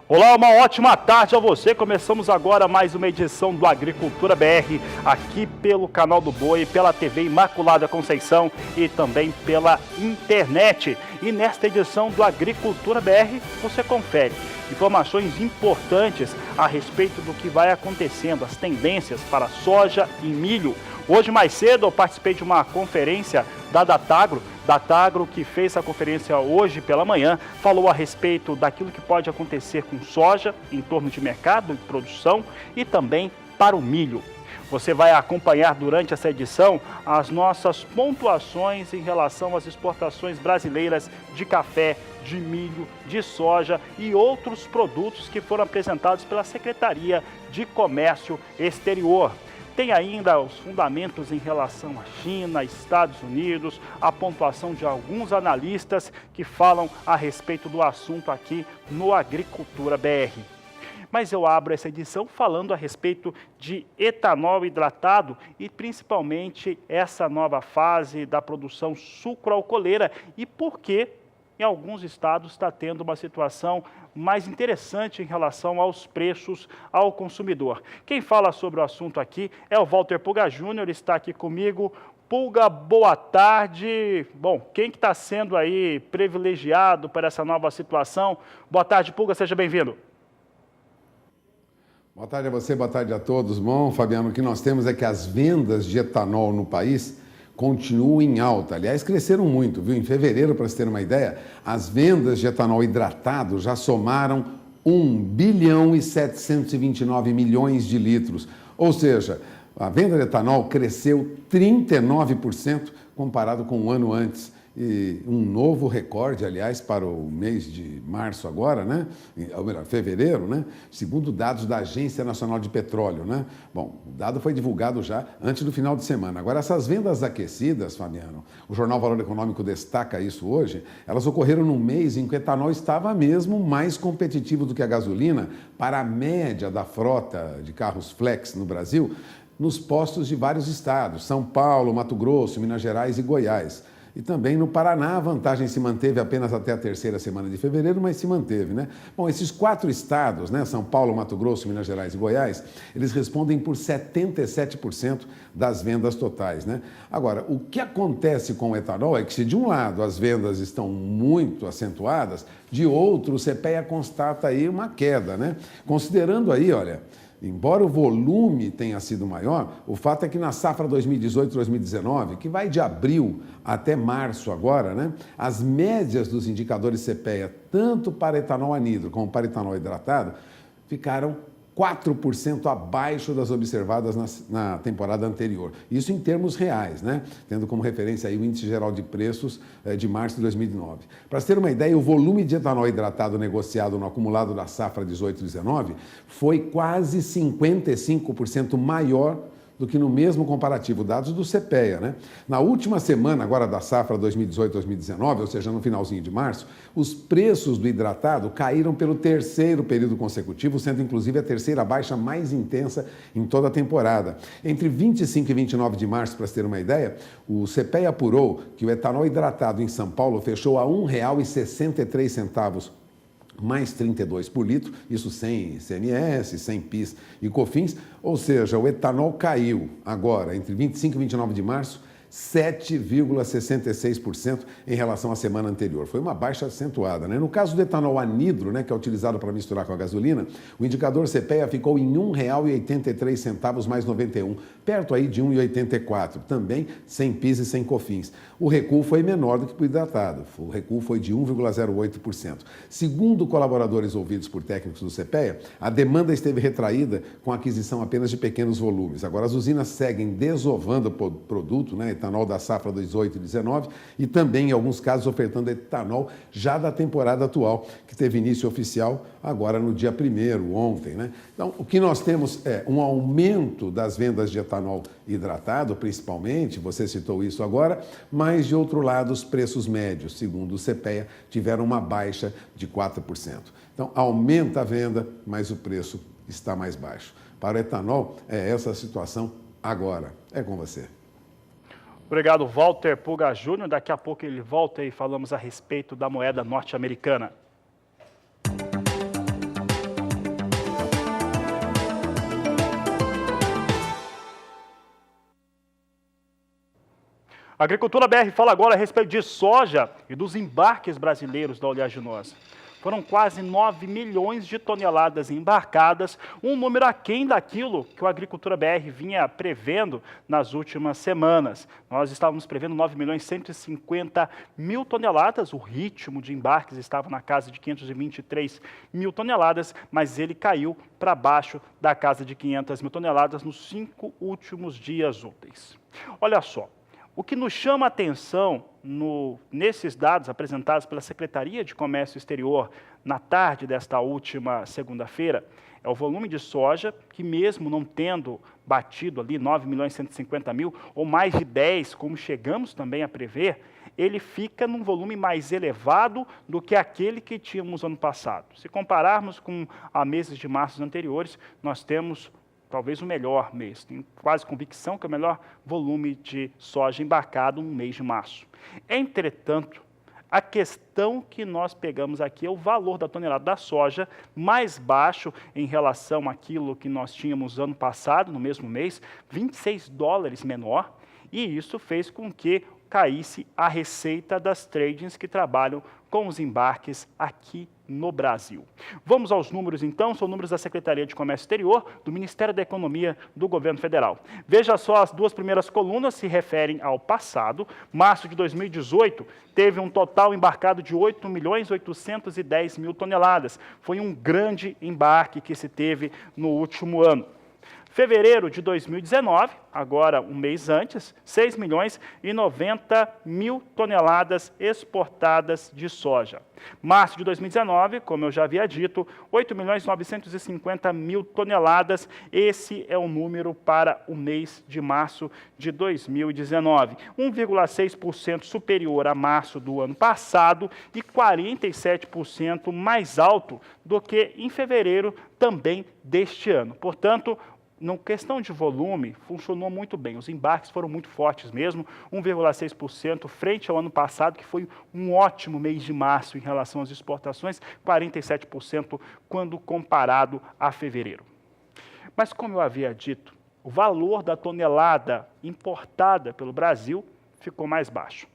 Olá, uma ótima tarde a você. Começamos agora mais uma edição do Agricultura BR, aqui pelo Canal do Boi, pela TV Imaculada Conceição e também pela internet. E nesta edição do Agricultura BR, você confere informações importantes a respeito do que vai acontecendo, as tendências para soja e milho. Hoje mais cedo eu participei de uma conferência da Datagro, que fez a conferência hoje pela manhã, falou a respeito daquilo que pode acontecer com soja, em torno de mercado, de produção e também para o milho. Você vai acompanhar durante essa edição as nossas pontuações em relação às exportações brasileiras de café, de milho, de soja e outros produtos que foram apresentados pela Secretaria de Comércio Exterior. Tem ainda os fundamentos em relação à China, Estados Unidos, a pontuação de alguns analistas que falam a respeito do assunto aqui no Agricultura BR. Mas eu abro essa edição falando a respeito de etanol hidratado e principalmente essa nova fase da produção sucroalcooleira e por que em alguns estados está tendo uma situação mais interessante em relação aos preços ao consumidor. Quem fala sobre o assunto aqui é o Walter Puga Júnior, está aqui comigo. Puga, boa tarde. Bom, quem que está sendo aí privilegiado por essa nova situação? Boa tarde, Puga, seja bem-vindo. Boa tarde a você, boa tarde a todos. Bom, Fabiano, o que nós temos é que as vendas de etanol no país continuam em alta. Aliás, cresceram muito, viu? Em fevereiro, para você ter uma ideia, as vendas de etanol hidratado já somaram 1 bilhão e 729 milhões de litros. Ou seja, a venda de etanol cresceu 39% comparado com um ano antes. E um novo recorde, aliás, para o mês de março agora, né? Ou melhor, fevereiro, né? Segundo dados da Agência Nacional de Petróleo, né? Bom, o dado foi divulgado já antes do final de semana. Agora, essas vendas aquecidas, Fabiano, o jornal Valor Econômico destaca isso hoje, elas ocorreram num mês em que o etanol estava mesmo mais competitivo do que a gasolina para a média da frota de carros flex no Brasil, nos postos de vários estados, São Paulo, Mato Grosso, Minas Gerais e Goiás. E também no Paraná a vantagem se manteve apenas até a terceira semana de fevereiro, mas se manteve, né? Bom, esses 4 estados, né, São Paulo, Mato Grosso, Minas Gerais e Goiás, eles respondem por 77% das vendas totais, né? Agora, o que acontece com o etanol é que se de um lado as vendas estão muito acentuadas, de outro o CPEA constata aí uma queda, né? Considerando aí, olha, embora o volume tenha sido maior, o fato é que na safra 2018-2019, que vai de abril até março agora, né, as médias dos indicadores CPEA, tanto para etanol anidro como para etanol hidratado, ficaram 4% abaixo das observadas na temporada anterior. Isso em termos reais, né? Tendo como referência aí o Índice Geral de Preços de março de 2009. Para se ter uma ideia, o volume de etanol hidratado negociado no acumulado da safra 18-19 foi quase 55% maior do que no mesmo comparativo, dados do CPEA, né? Na última semana agora da safra 2018-2019, ou seja, no finalzinho de março, os preços do hidratado caíram pelo terceiro período consecutivo, sendo inclusive a terceira baixa mais intensa em toda a temporada. Entre 25 e 29 de março, para se ter uma ideia, o CPEA apurou que o etanol hidratado em São Paulo fechou a R$ 1,63 mais 32 por litro, isso sem ICMS, sem PIS e COFINS, ou seja, o etanol caiu agora, entre 25 e 29 de março, 7,66% em relação à semana anterior. Foi uma baixa acentuada, né? No caso do etanol anidro, né, que é utilizado para misturar com a gasolina, o indicador CPEA ficou em R$ 1,83 mais 91, perto aí de R$ 1,84, também sem PIS e sem COFINS. O recuo foi menor do que para o hidratado, o recuo foi de 1,08%. Segundo colaboradores ouvidos por técnicos do CPEA, a demanda esteve retraída com a aquisição apenas de pequenos volumes. Agora, as usinas seguem desovando o produto, né, etanol da safra 18 e 19 e também, em alguns casos, ofertando etanol já da temporada atual, que teve início oficial agora no dia 1º, ontem, né? Então, o que nós temos é um aumento das vendas de etanol hidratado, principalmente, você citou isso agora, mas, de outro lado, os preços médios, segundo o CPEA, tiveram uma baixa de 4%. Então, aumenta a venda, mas o preço está mais baixo. Para o etanol, é essa a situação agora. É com você. Obrigado, Walter Puga Júnior. Daqui a pouco ele volta e falamos a respeito da moeda norte-americana. A Agricultura BR fala agora a respeito de soja e dos embarques brasileiros da oleaginosa. Foram quase 9 milhões de toneladas embarcadas, um número aquém daquilo que a Agricultura BR vinha prevendo nas últimas semanas. Nós estávamos prevendo 9 milhões e 150 mil toneladas, o ritmo de embarques estava na casa de 523 mil toneladas, mas ele caiu para baixo da casa de 500 mil toneladas nos 5 últimos dias úteis. Olha só. O que nos chama a atenção nesses dados apresentados pela Secretaria de Comércio Exterior na tarde desta última segunda-feira é o volume de soja, que mesmo não tendo batido ali 9 milhões e 150 mil, ou mais de 10, como chegamos também a prever, ele fica num volume mais elevado do que aquele que tínhamos ano passado. Se compararmos com a meses de março anteriores, nós temos talvez o melhor mês, tenho quase convicção que é o melhor volume de soja embarcado no mês de março. Entretanto, a questão que nós pegamos aqui é o valor da tonelada da soja mais baixo em relação àquilo que nós tínhamos ano passado, no mesmo mês, 26 dólares menor, e isso fez com que caísse a receita das tradings que trabalham com os embarques aqui no Brasil. Vamos aos números então, são números da Secretaria de Comércio Exterior, do Ministério da Economia do Governo Federal. Veja só, as duas primeiras colunas se referem ao passado. Março de 2018 teve um total embarcado de 8 milhões 810 mil toneladas. Foi um grande embarque que se teve no último ano. Fevereiro de 2019, agora um mês antes, 6 milhões e 90 mil toneladas exportadas de soja. Março de 2019, como eu já havia dito, 8 milhões e 950 mil toneladas. Esse é o número para o mês de março de 2019. 1,6% superior a março do ano passado e 47% mais alto do que em fevereiro também deste ano. Portanto, na questão de volume, funcionou muito bem. Os embarques foram muito fortes mesmo, 1,6% frente ao ano passado, que foi um ótimo mês de março em relação às exportações, 47% quando comparado a fevereiro. Mas, como eu havia dito, o valor da tonelada importada pelo Brasil ficou mais baixo.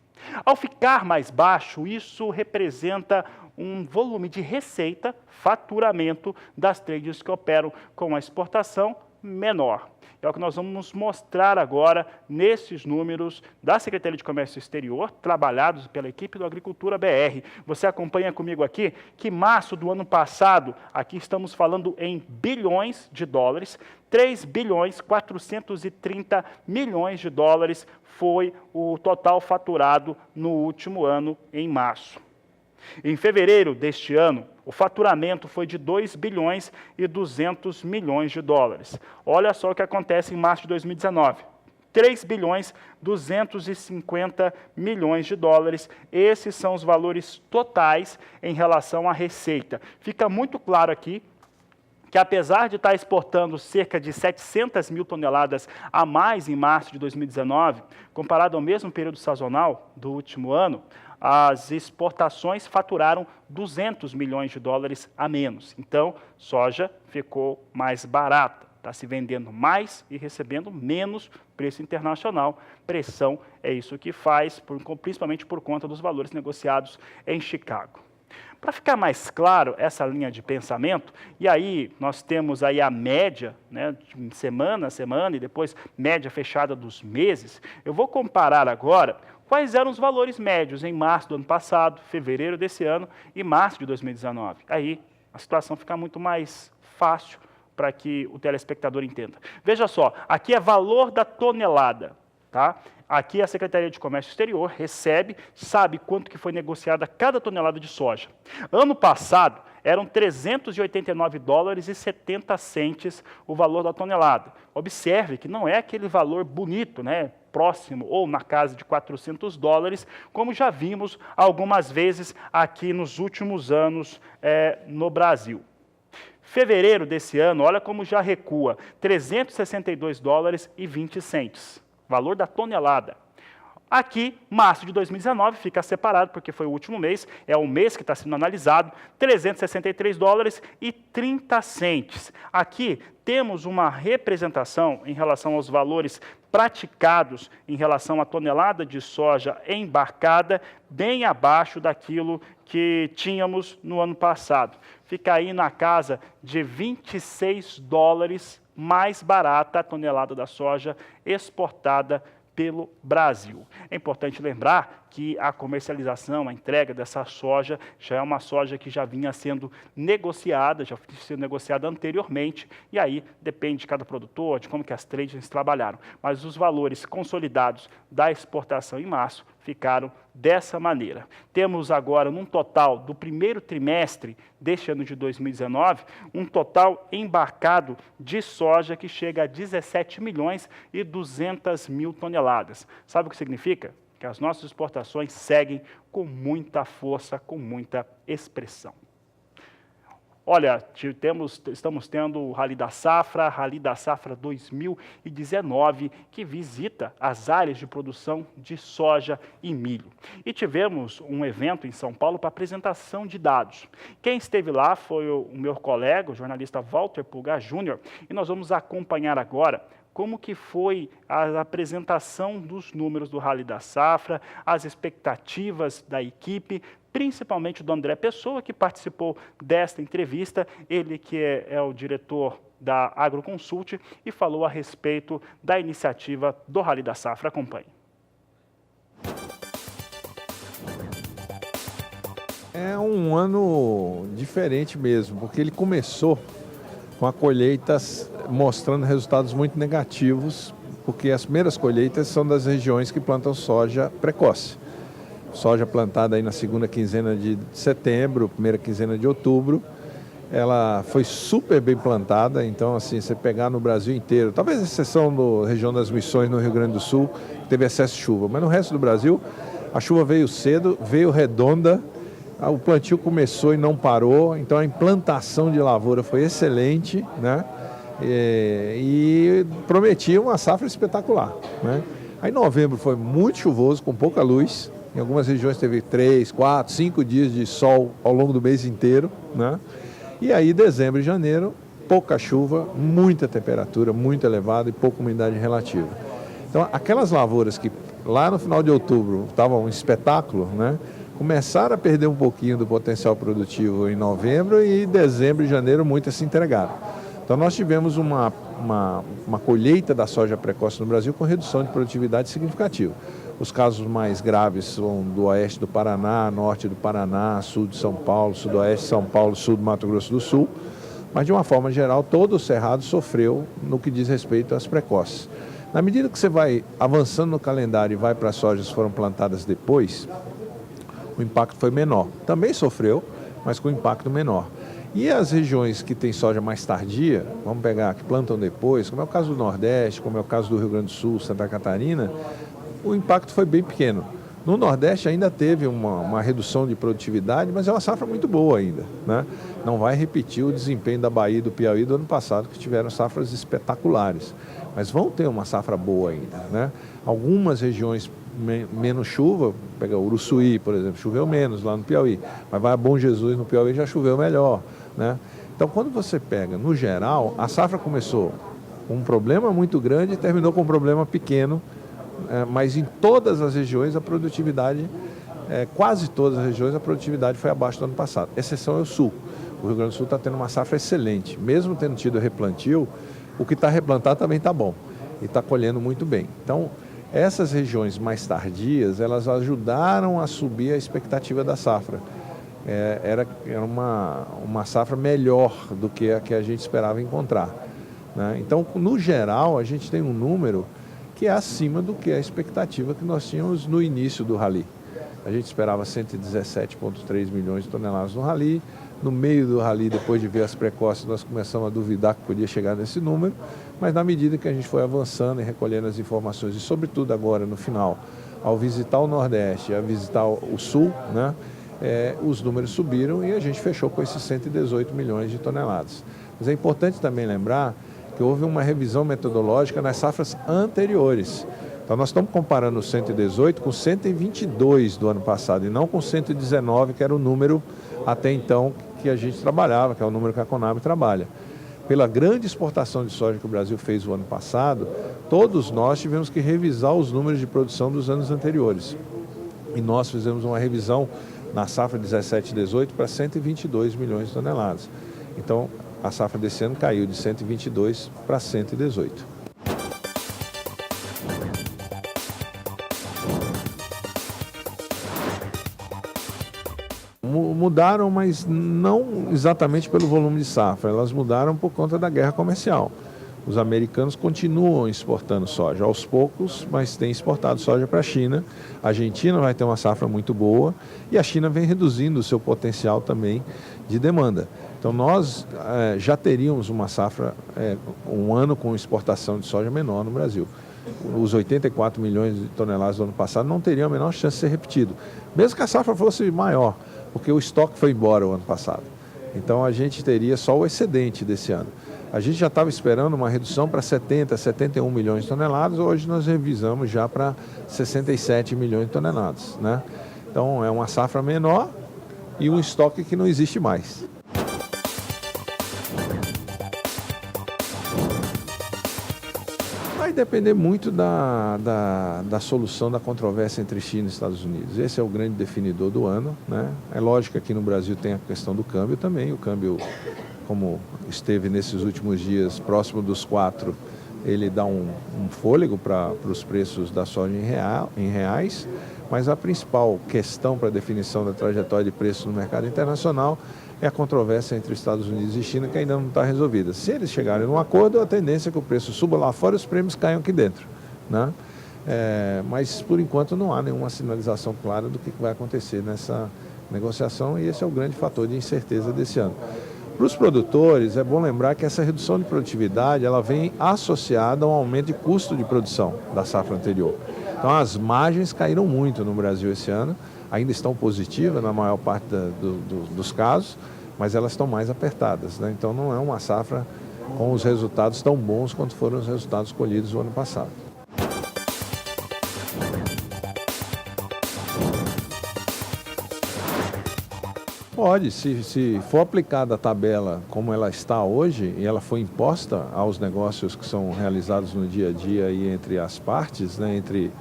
Ao ficar mais baixo, isso representa um volume de receita, faturamento das tradings que operam com a exportação menor. É o que nós vamos mostrar agora nesses números da Secretaria de Comércio Exterior, trabalhados pela equipe do Agricultura BR. Você acompanha comigo aqui que março do ano passado, aqui estamos falando em bilhões de dólares, 3 bilhões 430 milhões de dólares foi o total faturado no último ano, em março. Em fevereiro deste ano, o faturamento foi de 2 bilhões e 200 milhões de dólares. Olha só o que acontece em março de 2019. 3 bilhões 250 milhões de dólares. Esses são os valores totais em relação à receita. Fica muito claro aqui que, apesar de estar exportando cerca de 700 mil toneladas a mais em março de 2019, comparado ao mesmo período sazonal do último ano, as exportações faturaram 200 milhões de dólares a menos. Então, soja ficou mais barata. Está se vendendo mais e recebendo menos preço internacional. Pressão é isso que faz, principalmente por conta dos valores negociados em Chicago. Para ficar mais claro essa linha de pensamento, e aí nós temos aí a média, né, de semana a semana e depois média fechada dos meses, eu vou comparar agora quais eram os valores médios em março do ano passado, fevereiro desse ano e março de 2019. Aí a situação fica muito mais fácil para que o telespectador entenda. Veja só, aqui é valor da tonelada, tá? Aqui a Secretaria de Comércio Exterior recebe, sabe quanto que foi negociada cada tonelada de soja. Ano passado, eram 389 dólares e 70 centes o valor da tonelada. Observe que não é aquele valor bonito, né, próximo ou na casa de 400 dólares, como já vimos algumas vezes aqui nos últimos anos no Brasil. Fevereiro desse ano, olha como já recua, 362 dólares e 20 centes. Valor da tonelada. Aqui, março de 2019, fica separado, porque foi o último mês, é o mês que está sendo analisado, 363 dólares e 30 centes. Aqui temos uma representação em relação aos valores praticados em relação à tonelada de soja embarcada, bem abaixo daquilo que tínhamos no ano passado. Fica aí na casa de 26 dólares mais barata a tonelada da soja exportada pelo Brasil. É importante lembrar que a comercialização, a entrega dessa soja já é uma soja que já vinha sendo negociada, já tinha sido negociada anteriormente, e aí depende de cada produtor, de como que as tradings trabalharam. Mas os valores consolidados da exportação em março ficaram dessa maneira. Temos agora, num total do primeiro trimestre deste ano de 2019, um total embarcado de soja que chega a 17 milhões e 200 mil toneladas. Sabe o que significa? Que as nossas exportações seguem com muita força, com muita expressão. Olha, estamos tendo o Rally da Safra 2019, que visita as áreas de produção de soja e milho. E tivemos um evento em São Paulo para apresentação de dados. Quem esteve lá foi o meu colega, o jornalista Walter Pulgar Júnior, e nós vamos acompanhar agora como que foi a apresentação dos números do Rally da Safra, as expectativas da equipe, principalmente do André Pessoa, que participou desta entrevista, ele que é o diretor da Agroconsult e falou a respeito da iniciativa do Rally da Safra. Acompanhe. É um ano diferente mesmo, porque ele começou com a colheita mostrando resultados muito negativos, porque as primeiras colheitas são das regiões que plantam soja precoce. Soja plantada aí na segunda quinzena de setembro, primeira quinzena de outubro, ela foi super bem plantada, então assim, você pegar no Brasil inteiro, talvez exceção da região das Missões no Rio Grande do Sul, que teve excesso de chuva, mas no resto do Brasil a chuva veio cedo, veio redonda, o plantio começou e não parou, então a implantação de lavoura foi excelente, né? E prometia uma safra espetacular, né? Aí novembro foi muito chuvoso, com pouca luz, em algumas regiões teve 3, 4, 5 dias de sol ao longo do mês inteiro, né? E aí dezembro e janeiro, pouca chuva, muita temperatura, muito elevada e pouca umidade relativa. Então aquelas lavouras que lá no final de outubro estavam um espetáculo, né? Começaram a perder um pouquinho do potencial produtivo em novembro e dezembro e janeiro muitas se entregaram. Então nós tivemos uma colheita da soja precoce no Brasil com redução de produtividade significativa. Os casos mais graves são do oeste do Paraná, norte do Paraná, sul de São Paulo, sudoeste de São Paulo, sul do Mato Grosso do Sul. Mas de uma forma geral, todo o Cerrado sofreu no que diz respeito às precoces. Na medida que você vai avançando no calendário e vai para as sojas que foram plantadas depois, o impacto foi menor. Também sofreu, mas com impacto menor. E as regiões que têm soja mais tardia, vamos pegar, que plantam depois, como é o caso do Nordeste, como é o caso do Rio Grande do Sul, Santa Catarina, o impacto foi bem pequeno. No Nordeste ainda teve uma redução de produtividade, mas é uma safra muito boa ainda, né? Não vai repetir o desempenho da Bahia e do Piauí do ano passado, que tiveram safras espetaculares. Mas vão ter uma safra boa ainda, né? Algumas regiões menos chuva, pega Uruçuí, por exemplo, choveu menos lá no Piauí, mas vai a Bom Jesus no Piauí já choveu melhor, né? Então quando você pega, no geral, a safra começou com um problema muito grande e terminou com um problema pequeno, mas em todas as regiões a produtividade, quase todas as regiões a produtividade foi abaixo do ano passado, exceção é o Sul. O Rio Grande do Sul está tendo uma safra excelente, mesmo tendo tido replantio, o que está replantado também está bom e está colhendo muito bem. Então, essas regiões mais tardias, elas ajudaram a subir a expectativa da safra. Era uma safra melhor do que a que a gente esperava encontrar, né? Então, no geral, a gente tem um número que é acima do que a expectativa que nós tínhamos no início do Rally. A gente esperava 117,3 milhões de toneladas no Rally. No meio do Rally, depois de ver as precoces, nós começamos a duvidar que podia chegar nesse número, mas na medida que a gente foi avançando e recolhendo as informações, e sobretudo agora no final, ao visitar o Nordeste, a visitar o Sul, né, os números subiram e a gente fechou com esses 118 milhões de toneladas. Mas é importante também lembrar que houve uma revisão metodológica nas safras anteriores. Então nós estamos comparando o 118 com 122 do ano passado e não com 119, que era o número até então que a gente trabalhava, que é o número que a Conab trabalha. pela grande exportação de soja que o Brasil fez o ano passado, todos nós tivemos que revisar os números de produção dos anos anteriores. E nós fizemos uma revisão na safra 17/18 para 122 milhões de toneladas. Então, a safra desse ano caiu de 122 para 118. Mudaram, mas não exatamente pelo volume de safra, elas mudaram por conta da guerra comercial. Os americanos continuam exportando soja, aos poucos, mas têm exportado soja para a China. A Argentina vai ter uma safra muito boa e a China vem reduzindo o seu potencial também de demanda. Então nós já teríamos uma safra, um ano com exportação de soja menor no Brasil. Os 84 milhões de toneladas do ano passado não teriam a menor chance de ser repetido, mesmo que a safra fosse maior, porque o estoque foi embora o ano passado. Então a gente teria só o excedente desse ano. A gente já estava esperando uma redução para 70, 71 milhões de toneladas, hoje nós revisamos já para 67 milhões de toneladas, né? Então é uma safra menor e um estoque que não existe mais. Vai depender muito da solução da controvérsia entre China e Estados Unidos. Esse é o grande definidor do ano, né? É lógico que aqui no Brasil tem a questão do câmbio também. O câmbio, como esteve nesses últimos dias próximo dos 4, ele dá um fôlego para os preços da soja em reais. Mas a principal questão para a definição da trajetória de preços no mercado internacional é a controvérsia entre Estados Unidos e China, que ainda não está resolvida. Se eles chegarem num acordo, a tendência é que o preço suba lá fora e os prêmios caiam aqui dentro, né? Mas, por enquanto, não há nenhuma sinalização clara do que vai acontecer nessa negociação e esse é o grande fator de incerteza desse ano. Para os produtores, é bom lembrar que essa redução de produtividade ela vem associada a um aumento de custo de produção da safra anterior. Então, as margens caíram muito no Brasil esse ano, ainda estão positivas na maior parte dos casos, mas elas estão mais apertadas, né? Então, não é uma safra com os resultados tão bons quanto foram os resultados colhidos no ano passado. Pode, se for aplicada a tabela como ela está hoje, e ela foi imposta aos negócios que são realizados no dia a dia e entre as partes, né, entre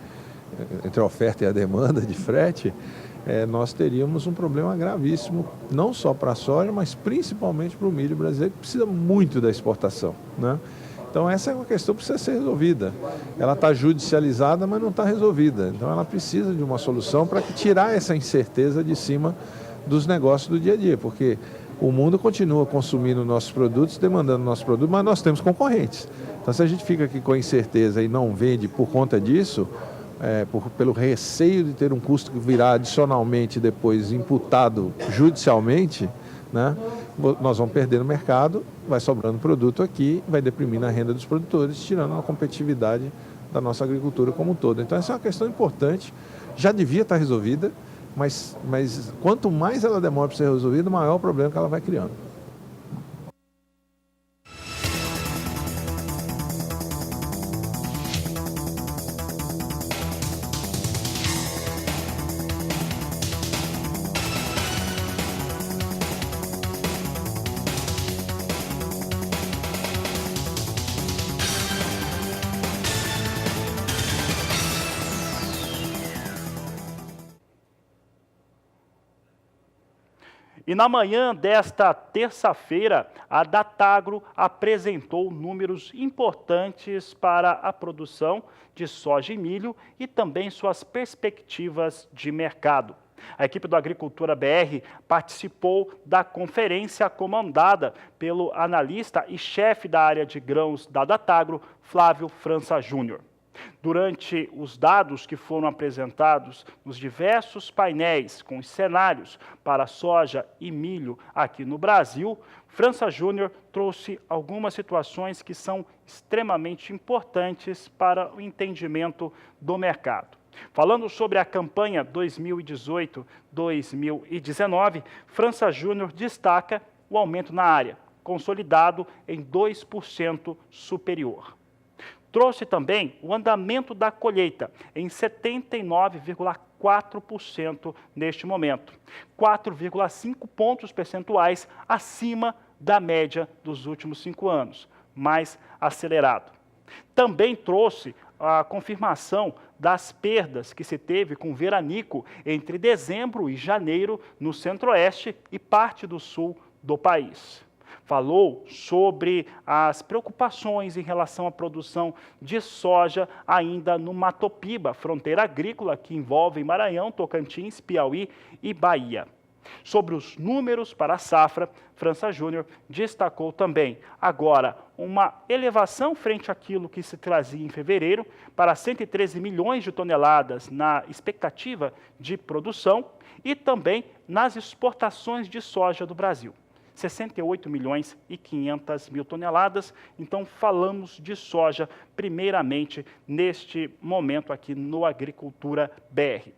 a oferta e a demanda de frete, nós teríamos um problema gravíssimo, não só para a soja, mas principalmente para o milho brasileiro, que precisa muito da exportação, né? Então essa é uma questão que precisa ser resolvida. Ela está judicializada, mas não está resolvida. Então ela precisa de uma solução para tirar essa incerteza de cima dos negócios do dia a dia, porque o mundo continua consumindo nossos produtos, demandando nossos produtos, mas nós temos concorrentes. Então se a gente fica aqui com a incerteza e não vende por conta disso, pelo receio de ter um custo que virá adicionalmente depois imputado judicialmente, né, nós vamos perder no mercado, vai sobrando produto aqui, vai deprimindo a renda dos produtores, tirando a competitividade da nossa agricultura como um todo. Então essa é uma questão importante, já devia estar resolvida, mas quanto mais ela demora para ser resolvida, maior o problema que ela vai criando. E na manhã desta terça-feira, a Datagro apresentou números importantes para a produção de soja e milho e também suas perspectivas de mercado. A equipe do Agricultura BR participou da conferência comandada pelo analista e chefe da área de grãos da Datagro, Flávio França Júnior. Durante os dados que foram apresentados nos diversos painéis com os cenários para soja e milho aqui no Brasil, França Júnior trouxe algumas situações que são extremamente importantes para o entendimento do mercado. Falando sobre a campanha 2018-2019, França Júnior destaca o aumento na área, consolidado em 2% superior. Trouxe também o andamento da colheita em 79,4% neste momento, 4,5 pontos percentuais acima da média dos últimos 5 anos, mais acelerado. Também trouxe a confirmação das perdas que se teve com veranico entre dezembro e janeiro no centro-oeste e parte do sul do país. Falou sobre as preocupações em relação à produção de soja ainda no Mato Piba, fronteira agrícola que envolve Maranhão, Tocantins, Piauí e Bahia. Sobre os números para a safra, França Júnior destacou também, agora, uma elevação frente àquilo que se trazia em fevereiro, para 113 milhões de toneladas na expectativa de produção e também nas exportações de soja do Brasil. 68 milhões e 500 mil toneladas. Então, falamos de soja, primeiramente, neste momento aqui no Agricultura BR.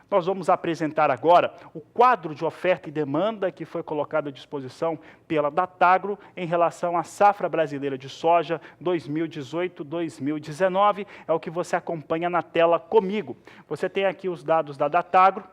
Nós vamos apresentar agora o quadro de oferta e demanda que foi colocado à disposição pela Datagro em relação à safra brasileira de soja 2018-2019. É o que você acompanha na tela comigo. Você tem aqui os dados da Datagro.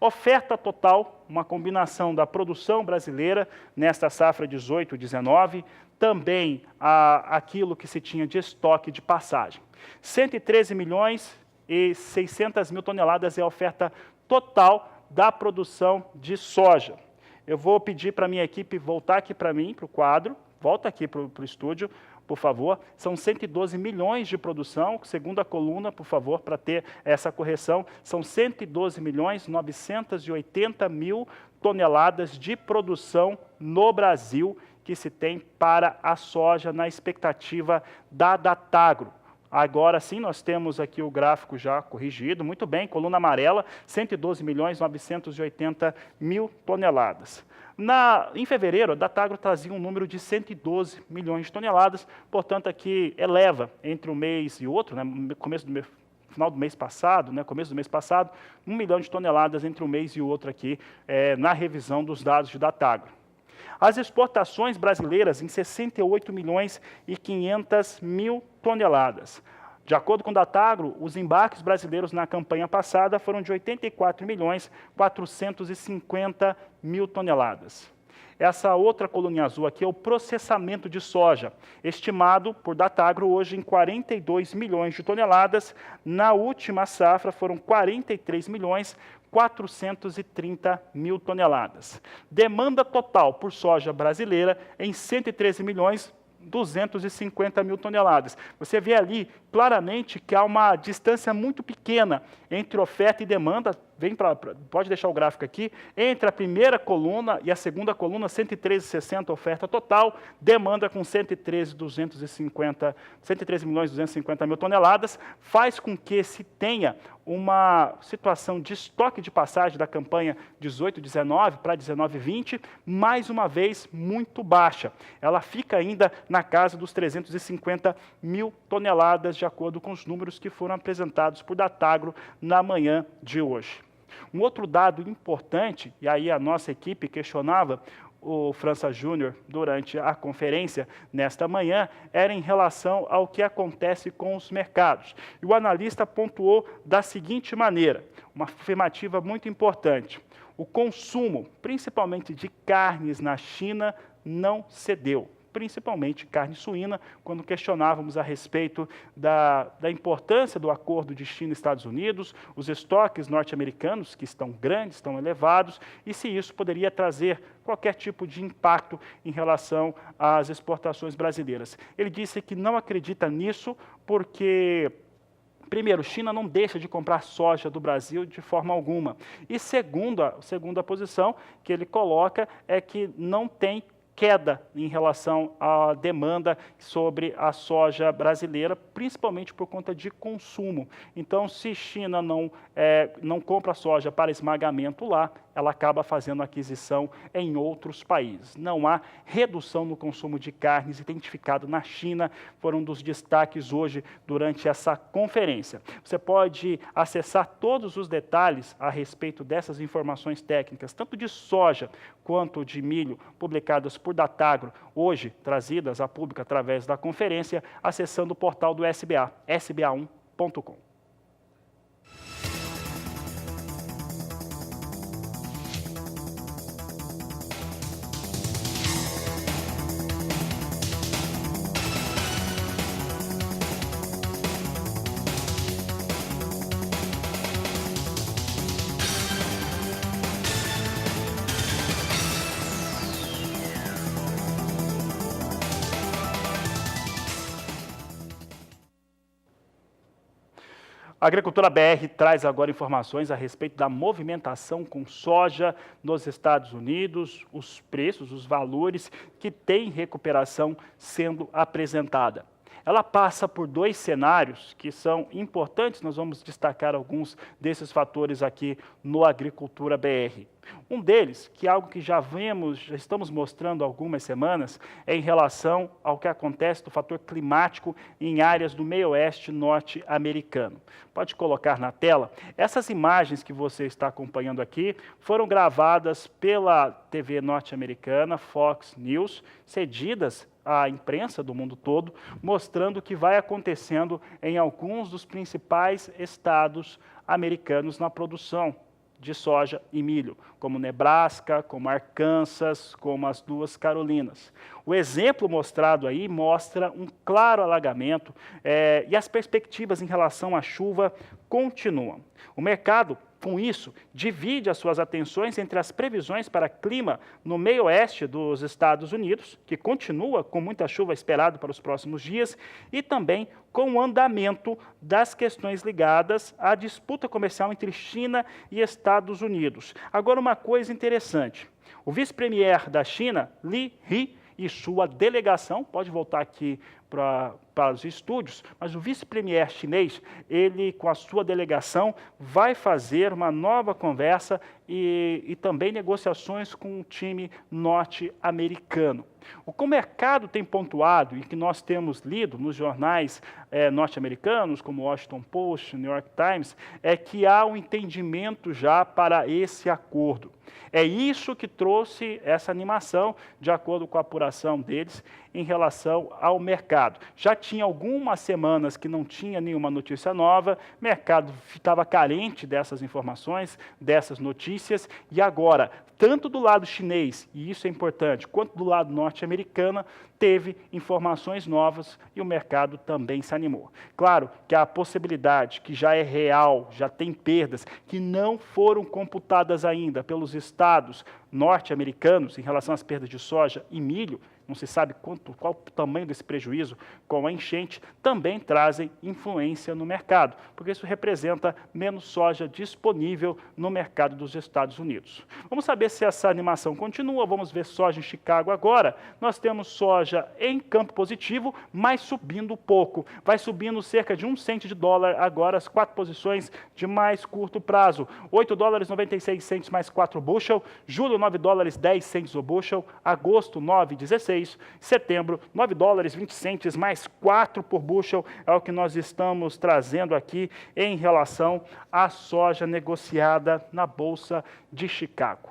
Oferta total, uma combinação da produção brasileira nesta safra 18-19, também aquilo que se tinha de estoque de passagem. 113 milhões e 600 mil toneladas é a oferta total da produção de soja. Eu vou pedir para a minha equipe voltar aqui para mim, para o quadro, volta aqui para o estúdio, por favor. São 112 milhões de produção, segunda coluna, por favor, para ter essa correção. São 112 milhões 980 mil toneladas de produção no Brasil que se tem para a soja na expectativa da Datagro. Agora sim, nós temos aqui o gráfico já corrigido, muito bem, coluna amarela, 112 milhões 980 mil toneladas. Em fevereiro, a Datagro trazia um número de 112 milhões de toneladas, portanto, aqui eleva entre um mês e outro, né, final do mês passado, começo do mês passado, 1 milhão de toneladas entre um mês e o outro aqui, na revisão dos dados de Datagro. As exportações brasileiras em 68 milhões e 500 mil toneladas. De acordo com o Datagro, os embarques brasileiros na campanha passada foram de 84 milhões 450 mil toneladas. Essa outra coluninha azul aqui é o processamento de soja, estimado por Datagro hoje em 42 milhões de toneladas. Na última safra foram 43 milhões 430 mil toneladas. Demanda total por soja brasileira em 113 milhões 250 mil toneladas. Você vê ali claramente que há uma distância muito pequena entre oferta e demanda. Pode deixar o gráfico aqui. Entre a primeira coluna e a segunda coluna, 113,60 oferta total, demanda com 113 milhões 250 mil toneladas, faz com que se tenha uma situação de estoque de passagem da campanha 18-19 para 19-20, mais uma vez, muito baixa. Ela fica ainda na casa dos 350 mil toneladas, de acordo com os números que foram apresentados por Datagro na manhã de hoje. Um outro dado importante, e aí a nossa equipe questionava o França Júnior durante a conferência nesta manhã, era em relação ao que acontece com os mercados. E o analista pontuou da seguinte maneira, uma afirmativa muito importante: o consumo, principalmente de carnes na China, não cedeu. Principalmente carne suína, quando questionávamos a respeito da importância do acordo de China e Estados Unidos, os estoques norte-americanos, que estão grandes, estão elevados, e se isso poderia trazer qualquer tipo de impacto em relação às exportações brasileiras. Ele disse que não acredita nisso porque, primeiro, China não deixa de comprar soja do Brasil de forma alguma. E segunda posição que ele coloca é que não tem queda em relação à demanda sobre a soja brasileira, principalmente por conta de consumo. Então, se China não compra soja para esmagamento lá, ela acaba fazendo aquisição em outros países. Não há redução no consumo de carnes identificado na China, foram um dos destaques hoje durante essa conferência. Você pode acessar todos os detalhes a respeito dessas informações técnicas, tanto de soja quanto de milho, publicadas por Datagro, hoje trazidas a público através da conferência, acessando o portal do SBA, sba1.com. A Agricultura BR traz agora informações a respeito da movimentação com soja nos Estados Unidos, os preços, os valores que têm recuperação sendo apresentada. Ela passa por dois cenários que são importantes, nós vamos destacar alguns desses fatores aqui no Agricultura BR. Um deles, que é algo que já estamos mostrando há algumas semanas, é em relação ao que acontece do fator climático em áreas do meio oeste norte-americano. Pode colocar na tela. Essas imagens que você está acompanhando aqui foram gravadas pela TV norte-americana, Fox News, cedidas à imprensa do mundo todo, mostrando o que vai acontecendo em alguns dos principais estados americanos na produção de soja e milho, como Nebraska, como Arkansas, como as duas Carolinas. O exemplo mostrado aí mostra um claro alagamento e as perspectivas em relação à chuva continuam. O mercado, com isso, divide as suas atenções entre as previsões para clima no meio oeste dos Estados Unidos, que continua com muita chuva esperada para os próximos dias, e também com o andamento das questões ligadas à disputa comercial entre China e Estados Unidos. Agora, uma coisa interessante. O vice-premier da China, Li He, e sua delegação, pode voltar aqui para os estúdios, mas o vice-premier chinês, ele com a sua delegação, vai fazer uma nova conversa e também negociações com o time norte-americano. O que o mercado tem pontuado e que nós temos lido nos jornais norte-americanos, como Washington Post, New York Times, é que há um entendimento já para esse acordo. É isso que trouxe essa animação, de acordo com a apuração deles, em relação ao mercado. Já tinha algumas semanas que não tinha nenhuma notícia nova, o mercado estava carente dessas informações, dessas notícias, e agora, tanto do lado chinês, e isso é importante, quanto do lado norte-americano, teve informações novas e o mercado também se animou. Claro que a possibilidade, que já é real, já tem perdas, que não foram computadas ainda pelos estados norte-americanos em relação às perdas de soja e milho, não se sabe qual o tamanho desse prejuízo com a enchente, também trazem influência no mercado, porque isso representa menos soja disponível no mercado dos Estados Unidos. Vamos saber se essa animação continua, vamos ver soja em Chicago agora. Nós temos soja em campo positivo, mas subindo pouco. Vai subindo cerca de 1 cento de dólar agora, as 4 posições de mais curto prazo. 8 dólares 96 centos mais 4 bushel, julho 9 dólares 10 centos o bushel, agosto 9,16, setembro, 9 dólares 20 centos mais 4 por bushel, é o que nós estamos trazendo aqui em relação à soja negociada na Bolsa de Chicago.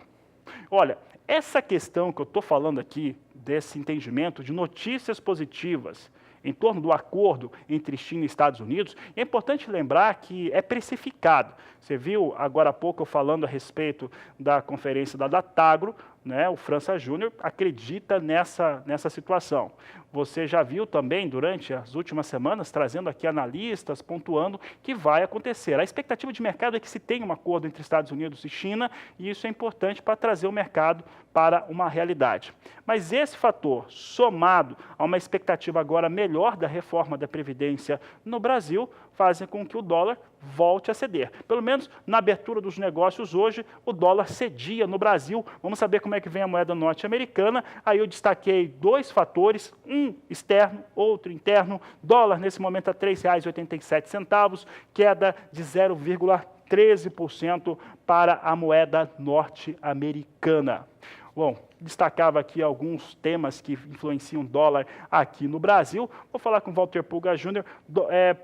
Olha, essa questão que eu estou falando aqui, desse entendimento de notícias positivas em torno do acordo entre China e Estados Unidos, é importante lembrar que é precificado. Você viu agora há pouco eu falando a respeito da conferência da Datagro, né, o França Júnior acredita nessa situação. Você já viu também, durante as últimas semanas, trazendo aqui analistas, pontuando que vai acontecer. A expectativa de mercado é que se tenha um acordo entre Estados Unidos e China, e isso é importante para trazer o mercado para uma realidade. Mas esse fator, somado a uma expectativa agora melhor da reforma da Previdência no Brasil, fazem com que o dólar volte a ceder. Pelo menos na abertura dos negócios hoje, o dólar cedia no Brasil. Vamos saber como é que vem a moeda norte-americana. Aí eu destaquei 2 fatores, um externo, outro interno. Dólar nesse momento a R$ 3,87, queda de 0,13% para a moeda norte-americana. Bom, destacava aqui alguns temas que influenciam o dólar aqui no Brasil. Vou falar com o Walter Pulga Júnior.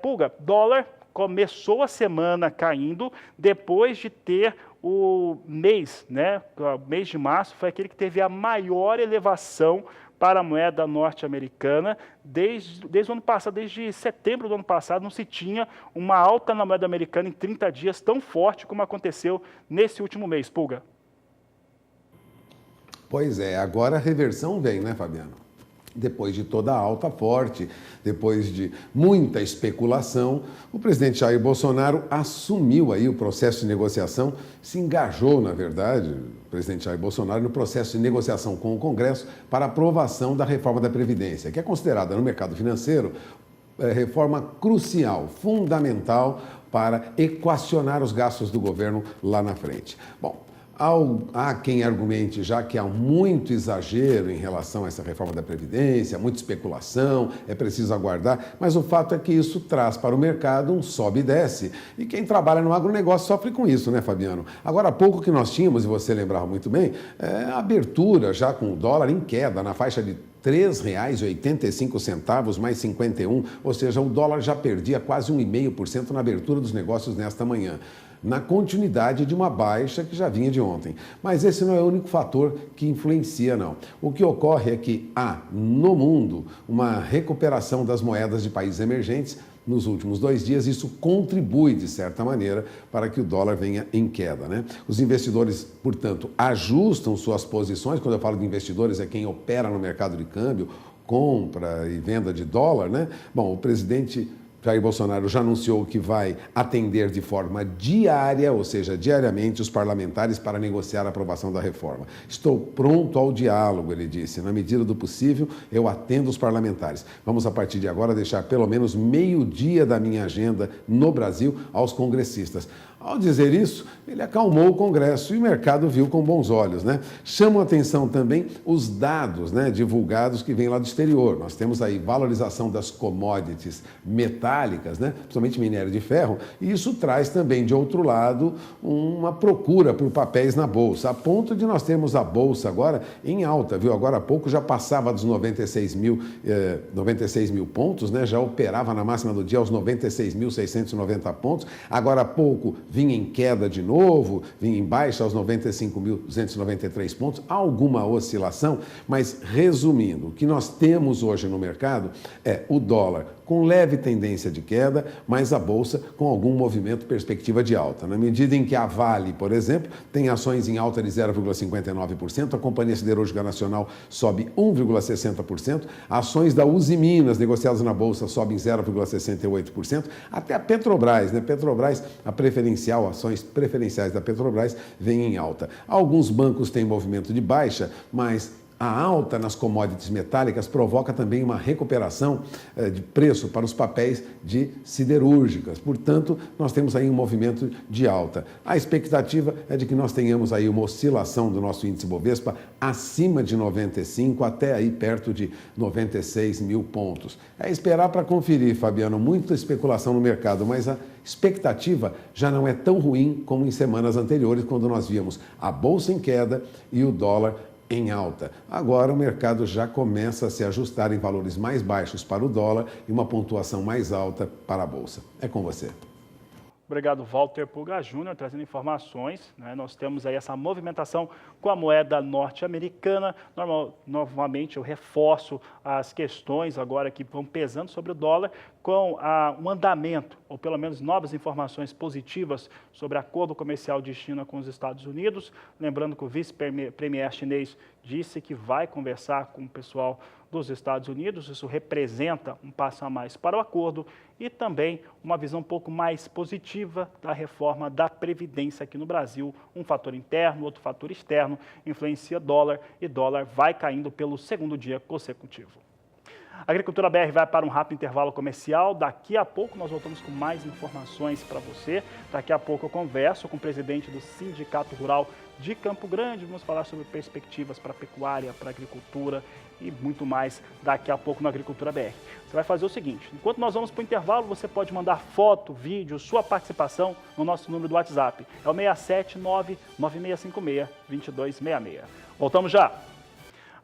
Pulga, dólar começou a semana caindo depois de ter o mês, né? O mês de março foi aquele que teve a maior elevação para a moeda norte-americana desde o ano passado, desde setembro do ano passado, não se tinha uma alta na moeda americana em 30 dias tão forte como aconteceu nesse último mês. Pulga. Pois é, agora a reversão vem, né, Fabiano? Depois de toda a alta forte, depois de muita especulação, o presidente Jair Bolsonaro assumiu aí o processo de negociação, se engajou, na verdade, o presidente Jair Bolsonaro, no processo de negociação com o Congresso para aprovação da reforma da Previdência, que é considerada no mercado financeiro reforma crucial, fundamental para equacionar os gastos do governo lá na frente. Bom, há quem argumente já que há muito exagero em relação a essa reforma da Previdência, muita especulação, é preciso aguardar, mas o fato é que isso traz para o mercado um sobe e desce. E quem trabalha no agronegócio sofre com isso, né, Fabiano? Agora, há pouco que nós tínhamos, e você lembrava muito bem, a abertura já com o dólar em queda, na faixa de R$ 3,85 mais 51, ou seja, o dólar já perdia quase 1,5% na abertura dos negócios nesta manhã, na continuidade de uma baixa que já vinha de ontem. Mas esse não é o único fator que influencia, não. O que ocorre é que há, no mundo, uma recuperação das moedas de países emergentes nos últimos 2 dias. Isso contribui, de certa maneira, para que o dólar venha em queda, né? Os investidores, portanto, ajustam suas posições. Quando eu falo de investidores, é quem opera no mercado de câmbio, compra e venda de dólar, né? Bom, o presidente Jair Bolsonaro já anunciou que vai atender de forma diária, ou seja, diariamente, os parlamentares para negociar a aprovação da reforma. Estou pronto ao diálogo, ele disse. Na medida do possível, eu atendo os parlamentares. Vamos, a partir de agora, deixar pelo menos meio-dia da minha agenda no Brasil aos congressistas. Ao dizer isso, ele acalmou o Congresso e o mercado viu com bons olhos, né? Chamam a atenção também os dados, né, divulgados que vêm lá do exterior. Nós temos aí valorização das commodities metálicas, né, principalmente minério de ferro, e isso traz também, de outro lado, uma procura por papéis na Bolsa, a ponto de nós termos a Bolsa agora em alta, viu? Agora há pouco já passava dos 96 mil pontos, né? Já operava na máxima do dia aos 96.690 pontos, agora há pouco vinha em queda de novo, vinha em baixa aos 95.293 pontos, há alguma oscilação, mas resumindo, o que nós temos hoje no mercado é o dólar com leve tendência de queda, mas a Bolsa com algum movimento perspectiva de alta. Na medida em que a Vale, por exemplo, tem ações em alta de 0,59%, a Companhia Siderúrgica Nacional sobe 1,60%, ações da Uzi Minas negociadas na Bolsa sobem 0,68%, até a Petrobras, né? Petrobras, ações preferenciais da Petrobras vêm em alta. Alguns bancos têm movimento de baixa, mas a alta nas commodities metálicas provoca também uma recuperação de preço para os papéis de siderúrgicas. Portanto, nós temos aí um movimento de alta. A expectativa é de que nós tenhamos aí uma oscilação do nosso índice Bovespa acima de 95 até aí perto de 96 mil pontos. É esperar para conferir, Fabiano, muita especulação no mercado, mas a expectativa já não é tão ruim como em semanas anteriores, quando nós víamos a Bolsa em queda e o dólar em alta. Agora o mercado já começa a se ajustar em valores mais baixos para o dólar e uma pontuação mais alta para a Bolsa. É com você. Obrigado, Walter Pulga Júnior, trazendo informações, né? Nós temos aí essa movimentação com a moeda norte-americana. Novamente, eu reforço as questões agora que vão pesando sobre o dólar, com um andamento, ou pelo menos novas informações positivas sobre acordo comercial de China com os Estados Unidos. Lembrando que o vice-premier chinês disse que vai conversar com o pessoal dos Estados Unidos. Isso representa um passo a mais para o acordo e também uma visão um pouco mais positiva da reforma da Previdência aqui no Brasil. Um fator interno, outro fator externo, influencia dólar e dólar vai caindo pelo segundo dia consecutivo. A Agricultura BR vai para um rápido intervalo comercial. Daqui a pouco nós voltamos com mais informações para você. Daqui a pouco eu converso com o presidente do Sindicato Rural de Campo Grande. Vamos falar sobre perspectivas para a pecuária, para a agricultura e muito mais daqui a pouco na Agricultura BR. Você vai fazer o seguinte: enquanto nós vamos para o intervalo, você pode mandar foto, vídeo, sua participação no nosso número do WhatsApp. É o 679-9656-2266. Voltamos já!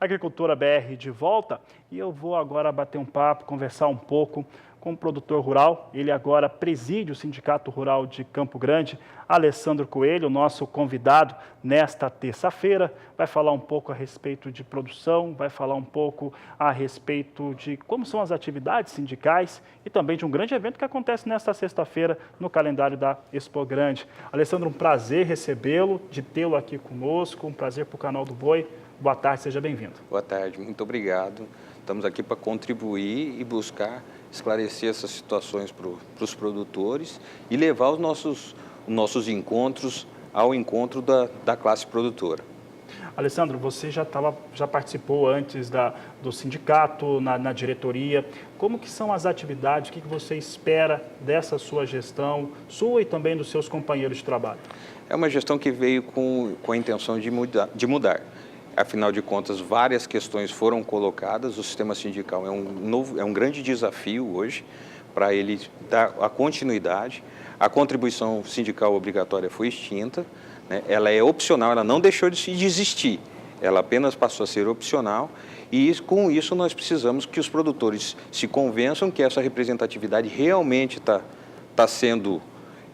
Agricultura BR de volta, e eu vou agora bater um papo, conversar um pouco com o produtor rural. Ele agora preside o Sindicato Rural de Campo Grande, Alessandro Coelho, nosso convidado nesta terça-feira. Vai falar um pouco a respeito de produção, vai falar um pouco a respeito de como são as atividades sindicais e também de um grande evento que acontece nesta sexta-feira no calendário da Expo Grande. Alessandro, um prazer recebê-lo, de tê-lo aqui conosco, um prazer para o canal do Boi. Boa tarde, seja bem-vindo. Boa tarde, muito obrigado. Estamos aqui para contribuir e buscar esclarecer essas situações para os produtores e levar os nossos encontros ao encontro da classe produtora. Alessandro, você já participou antes do sindicato, na diretoria. Como que são as atividades? O que você espera dessa sua gestão, sua e também dos seus companheiros de trabalho? É uma gestão que veio com a intenção de mudar. Afinal de contas, várias questões foram colocadas. O sistema sindical é um grande desafio hoje para ele dar a continuidade. A contribuição sindical obrigatória foi extinta, né? Ela é opcional, ela não deixou de existir, ela apenas passou a ser opcional e com isso nós precisamos que os produtores se convençam que essa representatividade realmente está sendo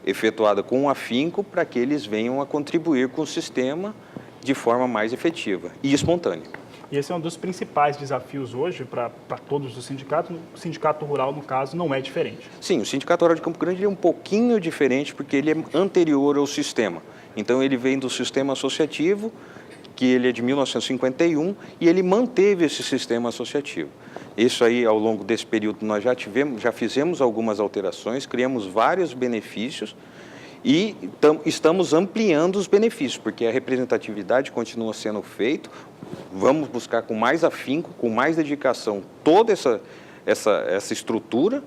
efetuada com afinco para que eles venham a contribuir com o sistema de forma mais efetiva e espontânea. E esse é um dos principais desafios hoje para todos os sindicatos. O sindicato rural, no caso, não é diferente. Sim, o Sindicato Rural de Campo Grande é um pouquinho diferente porque ele é anterior ao sistema. Então, ele vem do sistema associativo, que ele é de 1951, e ele manteve esse sistema associativo. Isso aí, ao longo desse período, nós já fizemos algumas alterações, criamos vários benefícios, e estamos ampliando os benefícios, porque a representatividade continua sendo feita. Vamos buscar com mais afinco, com mais dedicação, toda essa estrutura,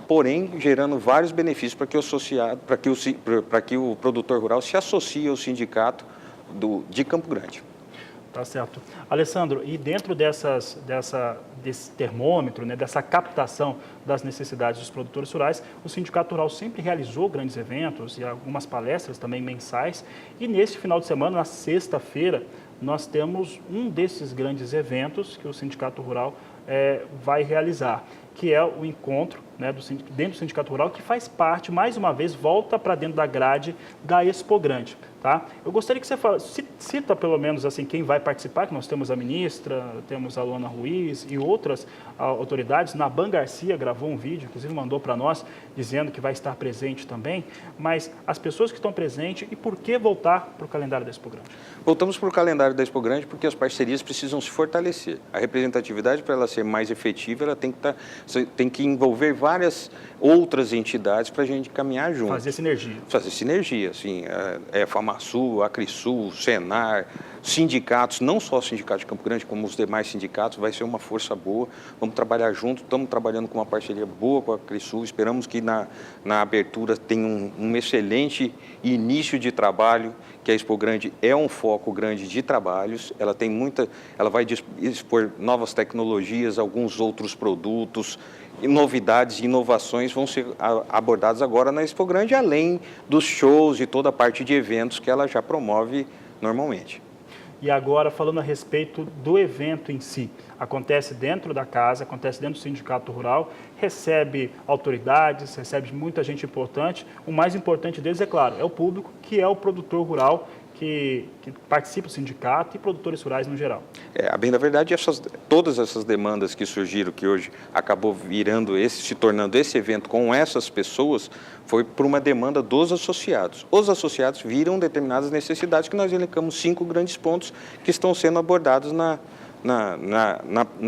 porém gerando vários benefícios para que o produtor rural se associe ao sindicato de Campo Grande. Tá certo. Alessandro, e dentro desse termômetro, né, dessa captação das necessidades dos produtores rurais, o Sindicato Rural sempre realizou grandes eventos e algumas palestras também mensais. E neste final de semana, na sexta-feira, nós temos um desses grandes eventos que o Sindicato Rural vai realizar, que é o encontro, né, dentro do Sindicato Rural, que faz parte, mais uma vez, volta para dentro da grade da Expo Grande. Tá? Eu gostaria que você cita pelo menos assim, quem vai participar, que nós temos a ministra, temos a Luana Ruiz e outras autoridades. Naban Garcia gravou um vídeo, inclusive mandou para nós, dizendo que vai estar presente também, mas as pessoas que estão presentes e por que voltar para o calendário da Expo Grande? Voltamos para o calendário da Expo Grande porque as parcerias precisam se fortalecer. A representatividade, para ela ser mais efetiva, ela tem que envolver várias outras entidades para a gente caminhar junto. Fazer sinergia. Fazer sinergia, sim. FAMASUL, ACRISUL, SENAR, sindicatos, não só o Sindicato de Campo Grande, como os demais sindicatos, vai ser uma força boa. Vamos trabalhar junto, estamos trabalhando com uma parceria boa com a ACRISUL, esperamos que na abertura tenha um excelente início de trabalho, que a Expo Grande é um foco grande de trabalhos, ela vai expor novas tecnologias, alguns outros produtos, novidades e inovações vão ser abordadas agora na Expo Grande, além dos shows e toda a parte de eventos que ela já promove normalmente. E agora, falando a respeito do evento em si, acontece dentro da casa, acontece dentro do Sindicato Rural, recebe autoridades, recebe muita gente importante. O mais importante deles, é claro, é o público, que é o produtor rural, que participa do sindicato e produtores rurais no geral. A bem da verdade, todas essas demandas que surgiram, que hoje acabou se tornando esse evento com essas pessoas, foi por uma demanda dos associados. Os associados viram determinadas necessidades que nós elencamos 5 grandes pontos que estão sendo abordados na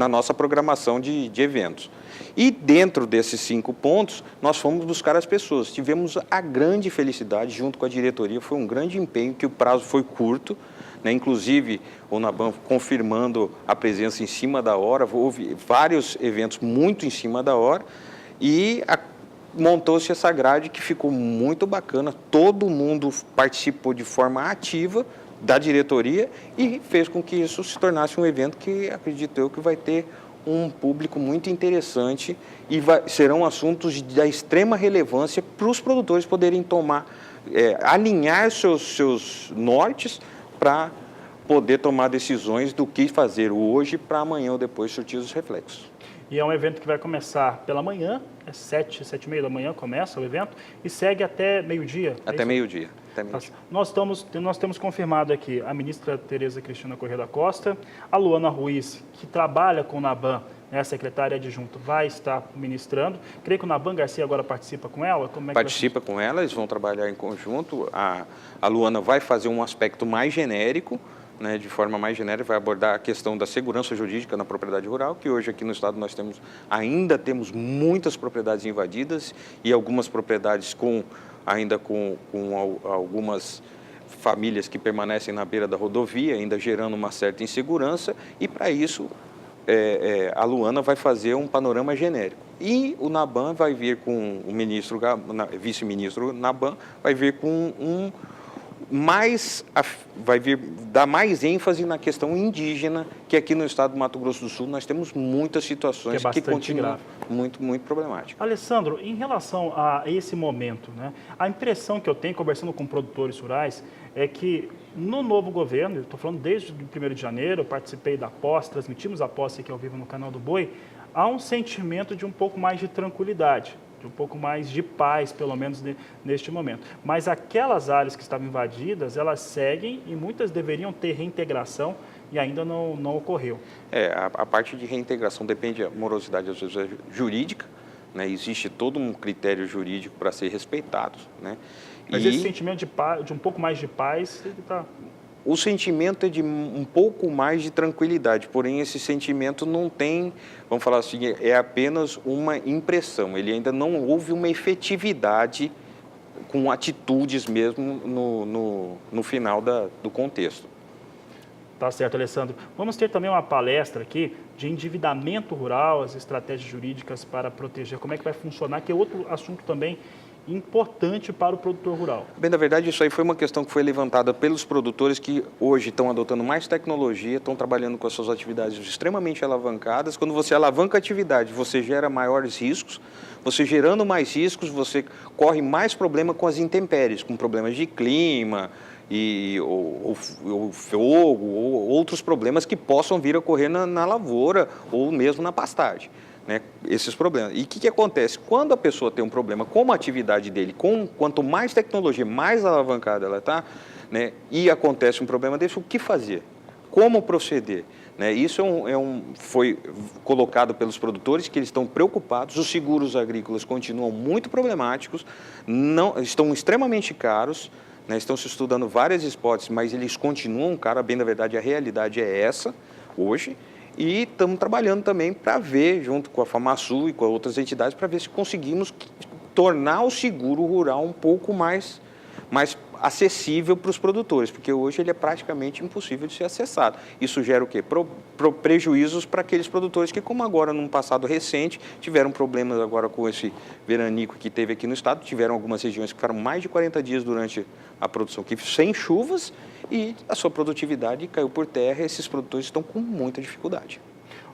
nossa programação de eventos. E dentro desses 5 pontos, nós fomos buscar as pessoas. Tivemos a grande felicidade, junto com a diretoria, foi um grande empenho, que o prazo foi curto, né? Inclusive o Naban confirmando a presença em cima da hora, houve vários eventos muito em cima da hora, e montou-se essa grade que ficou muito bacana, todo mundo participou de forma ativa da diretoria e fez com que isso se tornasse um evento que, acredito eu, que vai ter um público muito interessante e serão assuntos da extrema relevância para os produtores poderem alinhar seus nortes para poder tomar decisões do que fazer hoje para amanhã ou depois surtir os reflexos. E é um evento que vai começar pela manhã, 7h30 da manhã começa o evento, e segue até meio-dia. Até meio-dia. Nós temos confirmado aqui a ministra Tereza Cristina Corrêa da Costa, a Luana Ruiz, que trabalha com o Naban, né, a secretária adjunta, vai estar ministrando. Creio que o Naban Garcia agora participa com ela? Participa com ela, eles vão trabalhar em conjunto. A Luana vai fazer um aspecto mais genérico, né, de forma mais genérica, vai abordar a questão da segurança jurídica na propriedade rural, que hoje aqui no estado nós ainda temos muitas propriedades invadidas e algumas propriedades ainda com algumas famílias que permanecem na beira da rodovia, ainda gerando uma certa insegurança, e para isso a Luana vai fazer um panorama genérico. E o Naban vai vir com o vice-ministro Naban, vai vir com dar mais ênfase na questão indígena, que aqui no estado do Mato Grosso do Sul nós temos muitas situações que continuam muito, muito problemáticas. Alessandro, em relação a esse momento, né, a impressão que eu tenho, conversando com produtores rurais, é que no novo governo, eu estou falando desde o 1º de janeiro, eu participei da posse, transmitimos a posse aqui ao vivo no canal do Boi, há um sentimento de um pouco mais de tranquilidade, de um pouco mais de paz, pelo menos neste momento. Mas aquelas áreas que estavam invadidas, elas seguem e muitas deveriam ter reintegração e ainda não ocorreu. A parte de reintegração depende da morosidade, às vezes, jurídica, né? Existe todo um critério jurídico para ser respeitado, né? Mas esse sentimento de um pouco mais de paz, ele está... O sentimento é de um pouco mais de tranquilidade, porém esse sentimento não tem, vamos falar assim, é apenas uma impressão. Ele ainda não houve uma efetividade com atitudes mesmo no final do contexto. Tá certo, Alessandro. Vamos ter também uma palestra aqui de endividamento rural, as estratégias jurídicas para proteger. Como é que vai funcionar, que é outro assunto também importante para o produtor rural. Bem, na verdade, isso aí foi uma questão que foi levantada pelos produtores que hoje estão adotando mais tecnologia, estão trabalhando com as suas atividades extremamente alavancadas. Quando você alavanca a atividade, você gera maiores riscos. Você gerando mais riscos, você corre mais problema com as intempéries, com problemas de clima, ou fogo, ou outros problemas que possam vir a ocorrer na lavoura ou mesmo na pastagem. Né, esses problemas. E o que acontece? Quando a pessoa tem um problema com a atividade dele, quanto mais tecnologia, mais alavancada ela está, né, e acontece um problema desse, o que fazer? Como proceder? Né, isso foi colocado pelos produtores, que eles estão preocupados, os seguros agrícolas continuam muito problemáticos, estão extremamente caros, né, estão se estudando várias hipóteses, mas eles continuam caros, bem na verdade a realidade é essa hoje. E estamos trabalhando também para ver, junto com a FamaSul e com outras entidades, para ver se conseguimos tornar o seguro rural um pouco mais acessível para os produtores, porque hoje ele é praticamente impossível de ser acessado. Isso gera o quê? Prejuízos para aqueles produtores que, como agora, num passado recente, tiveram problemas agora com esse veranico que teve aqui no estado, tiveram algumas regiões que ficaram mais de 40 dias durante a produção, sem chuvas, e a sua produtividade caiu por terra, e esses produtores estão com muita dificuldade.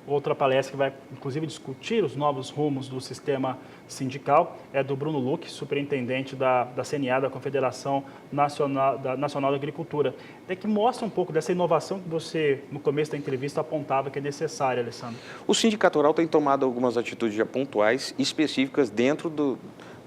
Outra palestra que vai, inclusive, discutir os novos rumos do sistema sindical é do Bruno Luque, superintendente da CNA, da Confederação Nacional da Agricultura. É que mostra um pouco dessa inovação que você, no começo da entrevista, apontava que é necessária, Alessandro. O sindicato rural tem tomado algumas atitudes já pontuais, específicas dentro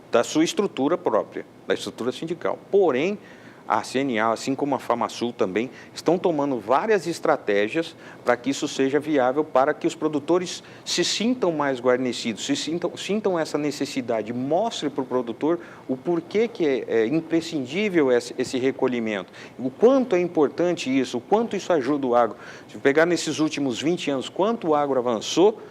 da sua estrutura própria, da estrutura sindical. Porém, a CNA, assim como a FamaSul também, estão tomando várias estratégias para que isso seja viável, para que os produtores se sintam mais guarnecidos, sintam essa necessidade, mostre para o produtor o porquê que é imprescindível esse recolhimento, o quanto é importante isso, o quanto isso ajuda o agro. Se pegar nesses últimos 20 anos, quanto o agro avançou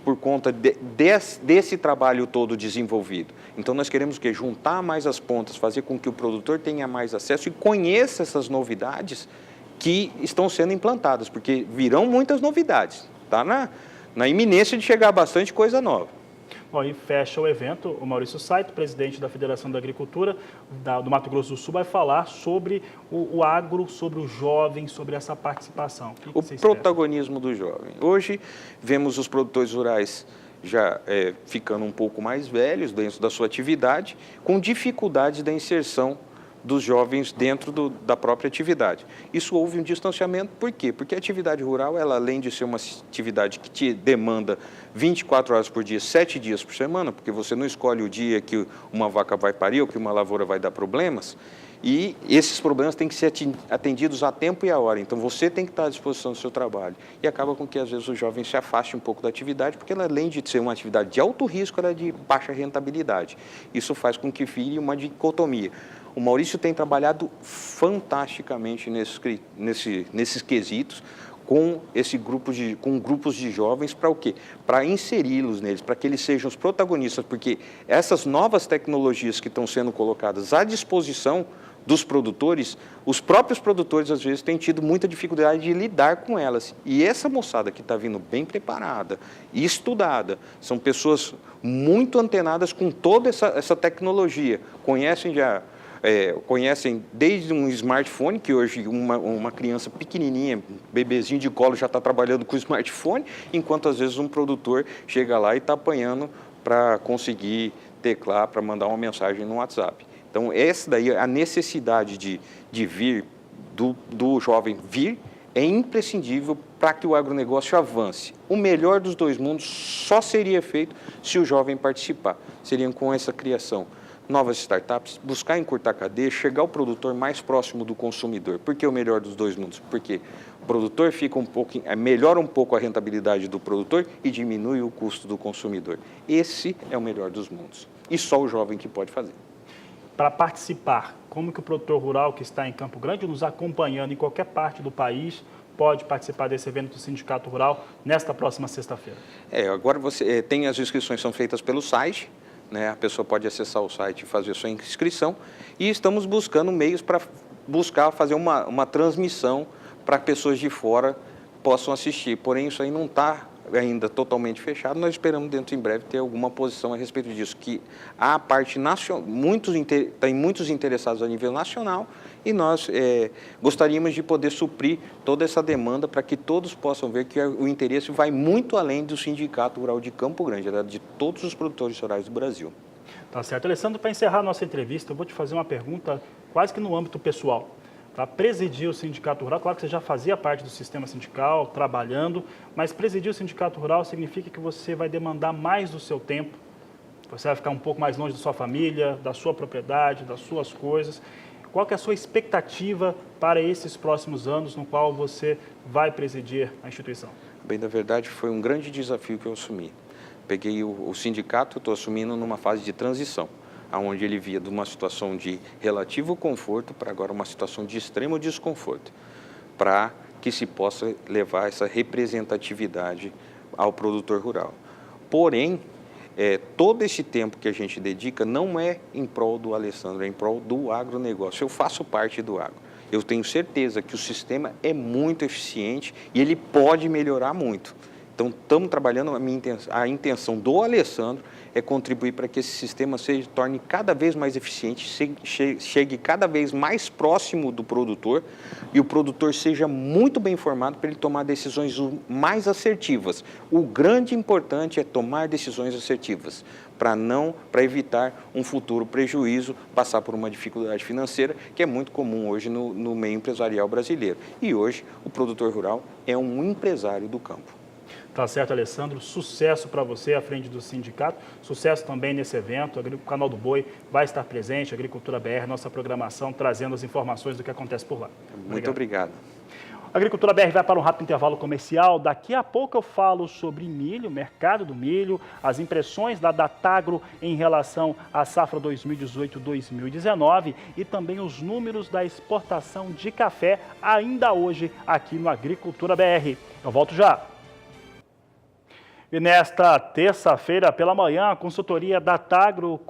por conta desse trabalho todo desenvolvido. Então, nós queremos juntar mais as pontas, fazer com que o produtor tenha mais acesso e conheça essas novidades que estão sendo implantadas, porque virão muitas novidades. Está na iminência de chegar bastante coisa nova. Bom, e fecha o evento, o Maurício Saito, presidente da Federação da Agricultura do Mato Grosso do Sul, vai falar sobre o agro, sobre o jovem, sobre essa participação. O protagonismo do jovem. Hoje, vemos os produtores rurais já ficando um pouco mais velhos dentro da sua atividade, com dificuldades da inserção dos jovens dentro da própria atividade. Isso houve um distanciamento, por quê? Porque a atividade rural, ela, além de ser uma atividade que te demanda 24 horas por dia, 7 dias por semana, porque você não escolhe o dia que uma vaca vai parir ou que uma lavoura vai dar problemas, e esses problemas têm que ser atendidos a tempo e a hora. Então, você tem que estar à disposição do seu trabalho. E acaba com que, às vezes, o jovem se afaste um pouco da atividade, porque ela, além de ser uma atividade de alto risco, ela é de baixa rentabilidade. Isso faz com que vire uma dicotomia. O Maurício tem trabalhado fantasticamente nesses quesitos, com grupos de jovens, para o quê? Para inseri-los neles, para que eles sejam os protagonistas, porque essas novas tecnologias que estão sendo colocadas à disposição dos produtores, os próprios produtores, às vezes, têm tido muita dificuldade de lidar com elas. E essa moçada que está vindo bem preparada e estudada, são pessoas muito antenadas com toda essa tecnologia, conhecem desde um smartphone, que hoje uma criança pequenininha, bebezinho de colo, já está trabalhando com o smartphone, enquanto às vezes um produtor chega lá e está apanhando para conseguir teclar, para mandar uma mensagem no WhatsApp. Então, essa daí, a necessidade de vir, do jovem vir, é imprescindível para que o agronegócio avance. O melhor dos dois mundos só seria feito se o jovem participar. Seriam com essa criação. Novas startups, buscar encurtar a cadeia, chegar ao produtor mais próximo do consumidor. Por que o melhor dos dois mundos? Porque o produtor melhora um pouco a rentabilidade do produtor e diminui o custo do consumidor. Esse é o melhor dos mundos. E só o jovem que pode fazer. Para participar, como que o produtor rural que está em Campo Grande, nos acompanhando em qualquer parte do país, pode participar desse evento do Sindicato Rural nesta próxima sexta-feira? Agora tem as inscrições são feitas pelo site, né? A pessoa pode acessar o site e fazer sua inscrição, e estamos buscando meios para fazer uma transmissão para pessoas de fora possam assistir, porém isso aí não está ainda totalmente fechado, nós esperamos dentro em breve ter alguma posição a respeito disso, que a parte nacional, tem muitos interessados a nível nacional, e nós gostaríamos de poder suprir toda essa demanda para que todos possam ver que o interesse vai muito além do Sindicato Rural de Campo Grande, de todos os produtores rurais do Brasil. Tá certo. Alessandro, para encerrar a nossa entrevista, eu vou te fazer uma pergunta quase que no âmbito pessoal. Para presidir o Sindicato Rural, claro que você já fazia parte do sistema sindical, trabalhando, mas presidir o Sindicato Rural significa que você vai demandar mais do seu tempo, você vai ficar um pouco mais longe da sua família, da sua propriedade, das suas coisas. Qual que é a sua expectativa para esses próximos anos no qual você vai presidir a instituição? Bem, na verdade, foi um grande desafio que eu assumi. Peguei o sindicato, estou assumindo numa fase de transição, onde ele via de uma situação de relativo conforto para agora uma situação de extremo desconforto, para que se possa levar essa representatividade ao produtor rural. Porém, todo esse tempo que a gente dedica não é em prol do Alessandro, é em prol do agronegócio. Eu faço parte do agro. Eu tenho certeza que o sistema é muito eficiente e ele pode melhorar muito. Então, estamos trabalhando, a intenção do Alessandro é contribuir para que esse sistema se torne cada vez mais eficiente, chegue cada vez mais próximo do produtor e o produtor seja muito bem informado para ele tomar decisões mais assertivas. O grande importante é tomar decisões assertivas, para evitar um futuro prejuízo, passar por uma dificuldade financeira, que é muito comum hoje no meio empresarial brasileiro. E hoje, o produtor rural é um empresário do campo. Tá certo, Alessandro. Sucesso para você à frente do sindicato. Sucesso também nesse evento. O Canal do Boi vai estar presente, Agricultura BR, nossa programação, trazendo as informações do que acontece por lá. Muito obrigado. A Agricultura BR vai para um rápido intervalo comercial. Daqui a pouco eu falo sobre milho, mercado do milho, as impressões da Datagro em relação à safra 2018-2019 e também os números da exportação de café ainda hoje aqui no Agricultura BR. Eu volto já. E nesta terça-feira pela manhã, a consultoria Datagro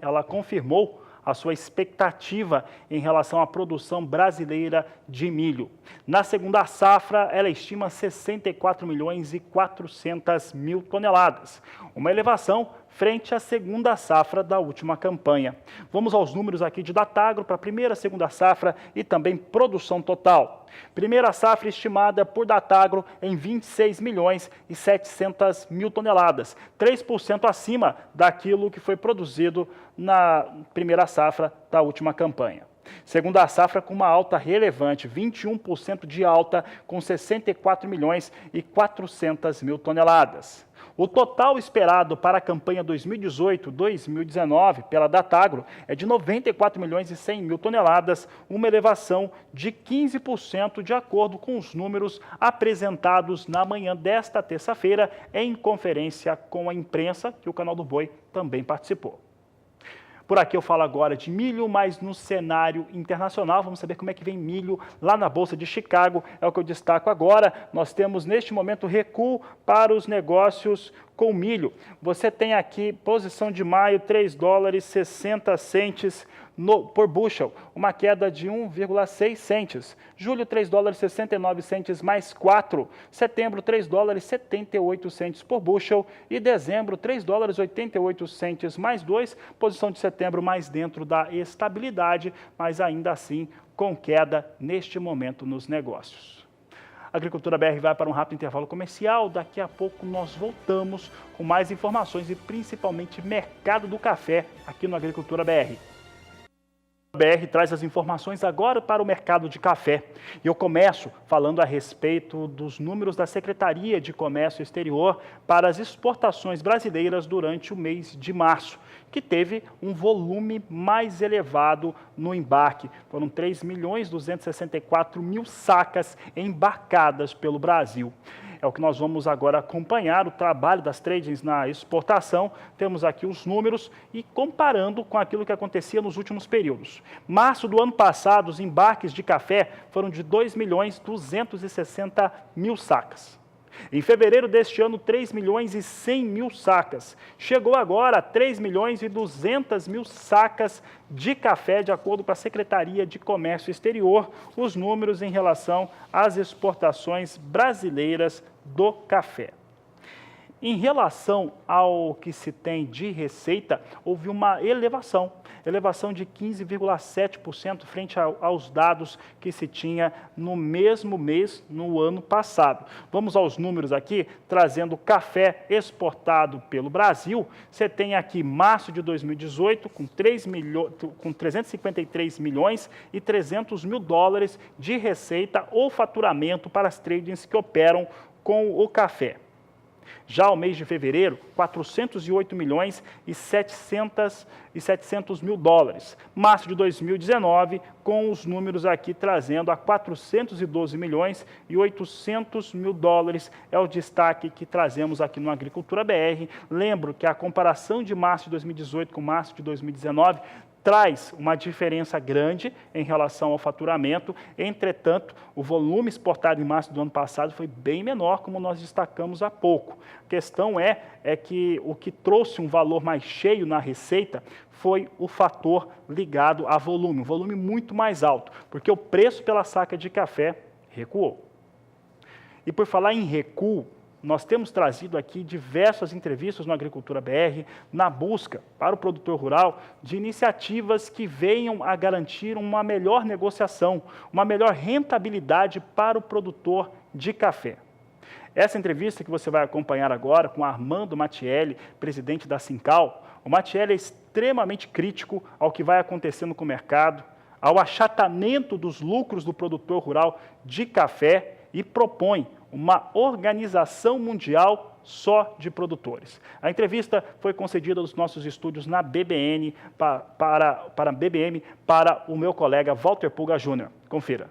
ela confirmou a sua expectativa em relação à produção brasileira de milho. Na segunda safra, ela estima 64.400.000 toneladas, uma elevação frente à segunda safra da última campanha. Vamos aos números aqui de Datagro para a primeira e segunda safra e também produção total. Primeira safra estimada por Datagro em 26.700.000 toneladas, 3% acima daquilo que foi produzido na primeira safra da última campanha. Segunda safra com uma alta relevante, 21% de alta, com 64.400.000 toneladas. O total esperado para a campanha 2018-2019 pela Datagro é de 94.100.000 toneladas, uma elevação de 15% de acordo com os números apresentados na manhã desta terça-feira em conferência com a imprensa, que o Canal do Boi também participou. Por aqui eu falo agora de milho, mas no cenário internacional. Vamos saber como é que vem milho lá na Bolsa de Chicago. É o que eu destaco agora. Nós temos neste momento recuo para os negócios com o milho. Você tem aqui, posição de maio, 3 dólares 60 centes por bushel, uma queda de 1,6 centes. Julho, 3 dólares 69 centes mais 4. Setembro, 3 dólares 78 centes por bushel. E dezembro, 3 dólares 88 centes mais 2. Posição de setembro mais dentro da estabilidade, mas ainda assim com queda neste momento nos negócios. A Agricultura BR vai para um rápido intervalo comercial. Daqui a pouco nós voltamos com mais informações e principalmente mercado do café aqui no Agricultura BR. A BR traz as informações agora para o mercado de café. E eu começo falando a respeito dos números da Secretaria de Comércio Exterior para as exportações brasileiras durante o mês de março, que teve um volume mais elevado no embarque. Foram 3.264.000 sacas embarcadas pelo Brasil. É o que nós vamos agora acompanhar, o trabalho das tradings na exportação. Temos aqui os números e comparando com aquilo que acontecia nos últimos períodos. Março do ano passado, os embarques de café foram de 2.260.000 sacas. Em fevereiro deste ano, 3.100.000 sacas. Chegou agora a 3.200.000 sacas de café, de acordo com a Secretaria de Comércio Exterior, os números em relação às exportações brasileiras do café. Em relação ao que se tem de receita, houve uma elevação de 15,7% frente aos dados que se tinha no mesmo mês no ano passado. Vamos aos números aqui, trazendo café exportado pelo Brasil. Você tem aqui março de 2018 com 353 milhões e 300 mil dólares de receita ou faturamento para as tradings que operam com o café. Já o mês de fevereiro, 408 milhões e 700 mil dólares. Março de 2019, com os números aqui trazendo a 412 milhões e 800 mil dólares, é o destaque que trazemos aqui no Agricultura BR. Lembro que a comparação de março de 2018 com março de 2019 traz uma diferença grande em relação ao faturamento. Entretanto, o volume exportado em março do ano passado foi bem menor, como nós destacamos há pouco. A questão é que o que trouxe um valor mais cheio na receita foi o fator ligado a volume, um volume muito mais alto, porque o preço pela saca de café recuou. E por falar em recuo, nós temos trazido aqui diversas entrevistas no Agricultura BR na busca para o produtor rural de iniciativas que venham a garantir uma melhor negociação, uma melhor rentabilidade para o produtor de café. Essa entrevista que você vai acompanhar agora com Armando Mattielli, presidente da Sincal. O Mattielli é extremamente crítico ao que vai acontecendo com o mercado, ao achatamento dos lucros do produtor rural de café e propõe uma organização mundial só de produtores. A entrevista foi concedida nos nossos estúdios na BBN para o meu colega Walter Pulga Júnior. Confira.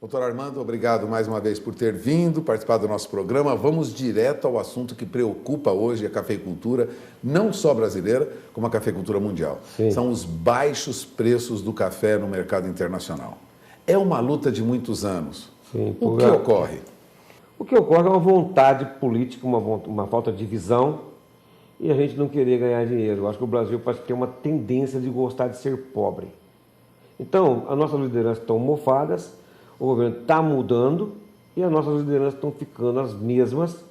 Doutor Armando, obrigado mais uma vez por ter vindo participar do nosso programa. Vamos direto ao assunto que preocupa hoje a cafeicultura, não só brasileira, como a cafeicultura mundial. Sim. São os baixos preços do café no mercado internacional. É uma luta de muitos anos. Sim, o que ocorre? O que ocorre é uma vontade política, uma falta de visão e a gente não querer ganhar dinheiro. Eu acho que o Brasil parece ter uma tendência de gostar de ser pobre. Então, as nossas lideranças estão mofadas, o governo está mudando e as nossas lideranças estão ficando as mesmas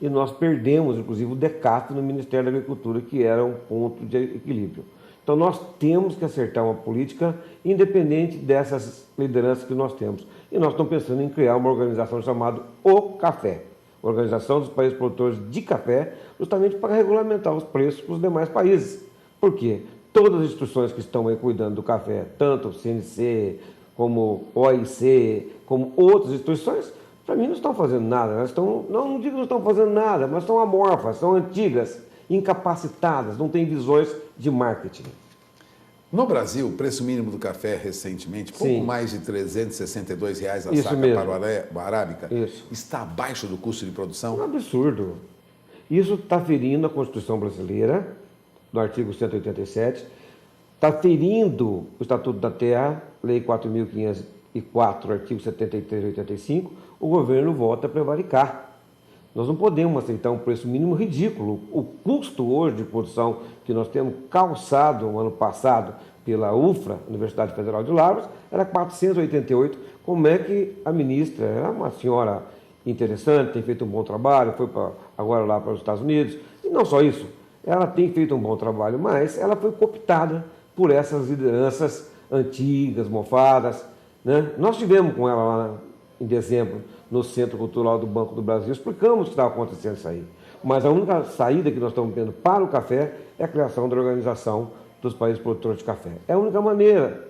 e nós perdemos, inclusive, o decastro no Ministério da Agricultura, que era um ponto de equilíbrio. Então, nós temos que acertar uma política independente dessas lideranças que nós temos. E nós estamos pensando em criar uma organização chamada O Café, Organização dos Países Produtores de Café, justamente para regulamentar os preços para os demais países. Por quê? Todas as instituições que estão aí cuidando do café, tanto o CNC, como OIC, como outras instituições, para mim não estão fazendo nada. Elas estão, não digo que não estão fazendo nada, mas estão amorfas, são antigas, incapacitadas, não têm visões de marketing. No Brasil, o preço mínimo do café recentemente, pouco mais de R$ 362 a saca para o Arábica, está abaixo do custo de produção? É um absurdo. Isso está ferindo a Constituição brasileira, no artigo 187, está ferindo o Estatuto da Terra, Lei 4.504, artigo 73 e 85, o governo volta a prevaricar. Nós não podemos aceitar um preço mínimo ridículo. O custo hoje de produção que nós temos calçado no ano passado pela UFRA, Universidade Federal de Lavras, era 488. Como é que a ministra, era uma senhora interessante, tem feito um bom trabalho, foi agora lá para os Estados Unidos, e não só isso, ela tem feito um bom trabalho, mas ela foi cooptada por essas lideranças antigas, mofadas, né? Nós estivemos com ela lá em dezembro, no Centro Cultural do Banco do Brasil, explicamos o que estava acontecendo isso aí. Mas a única saída que nós estamos tendo para o café é a criação da Organização dos Países Produtores de Café. É a única maneira.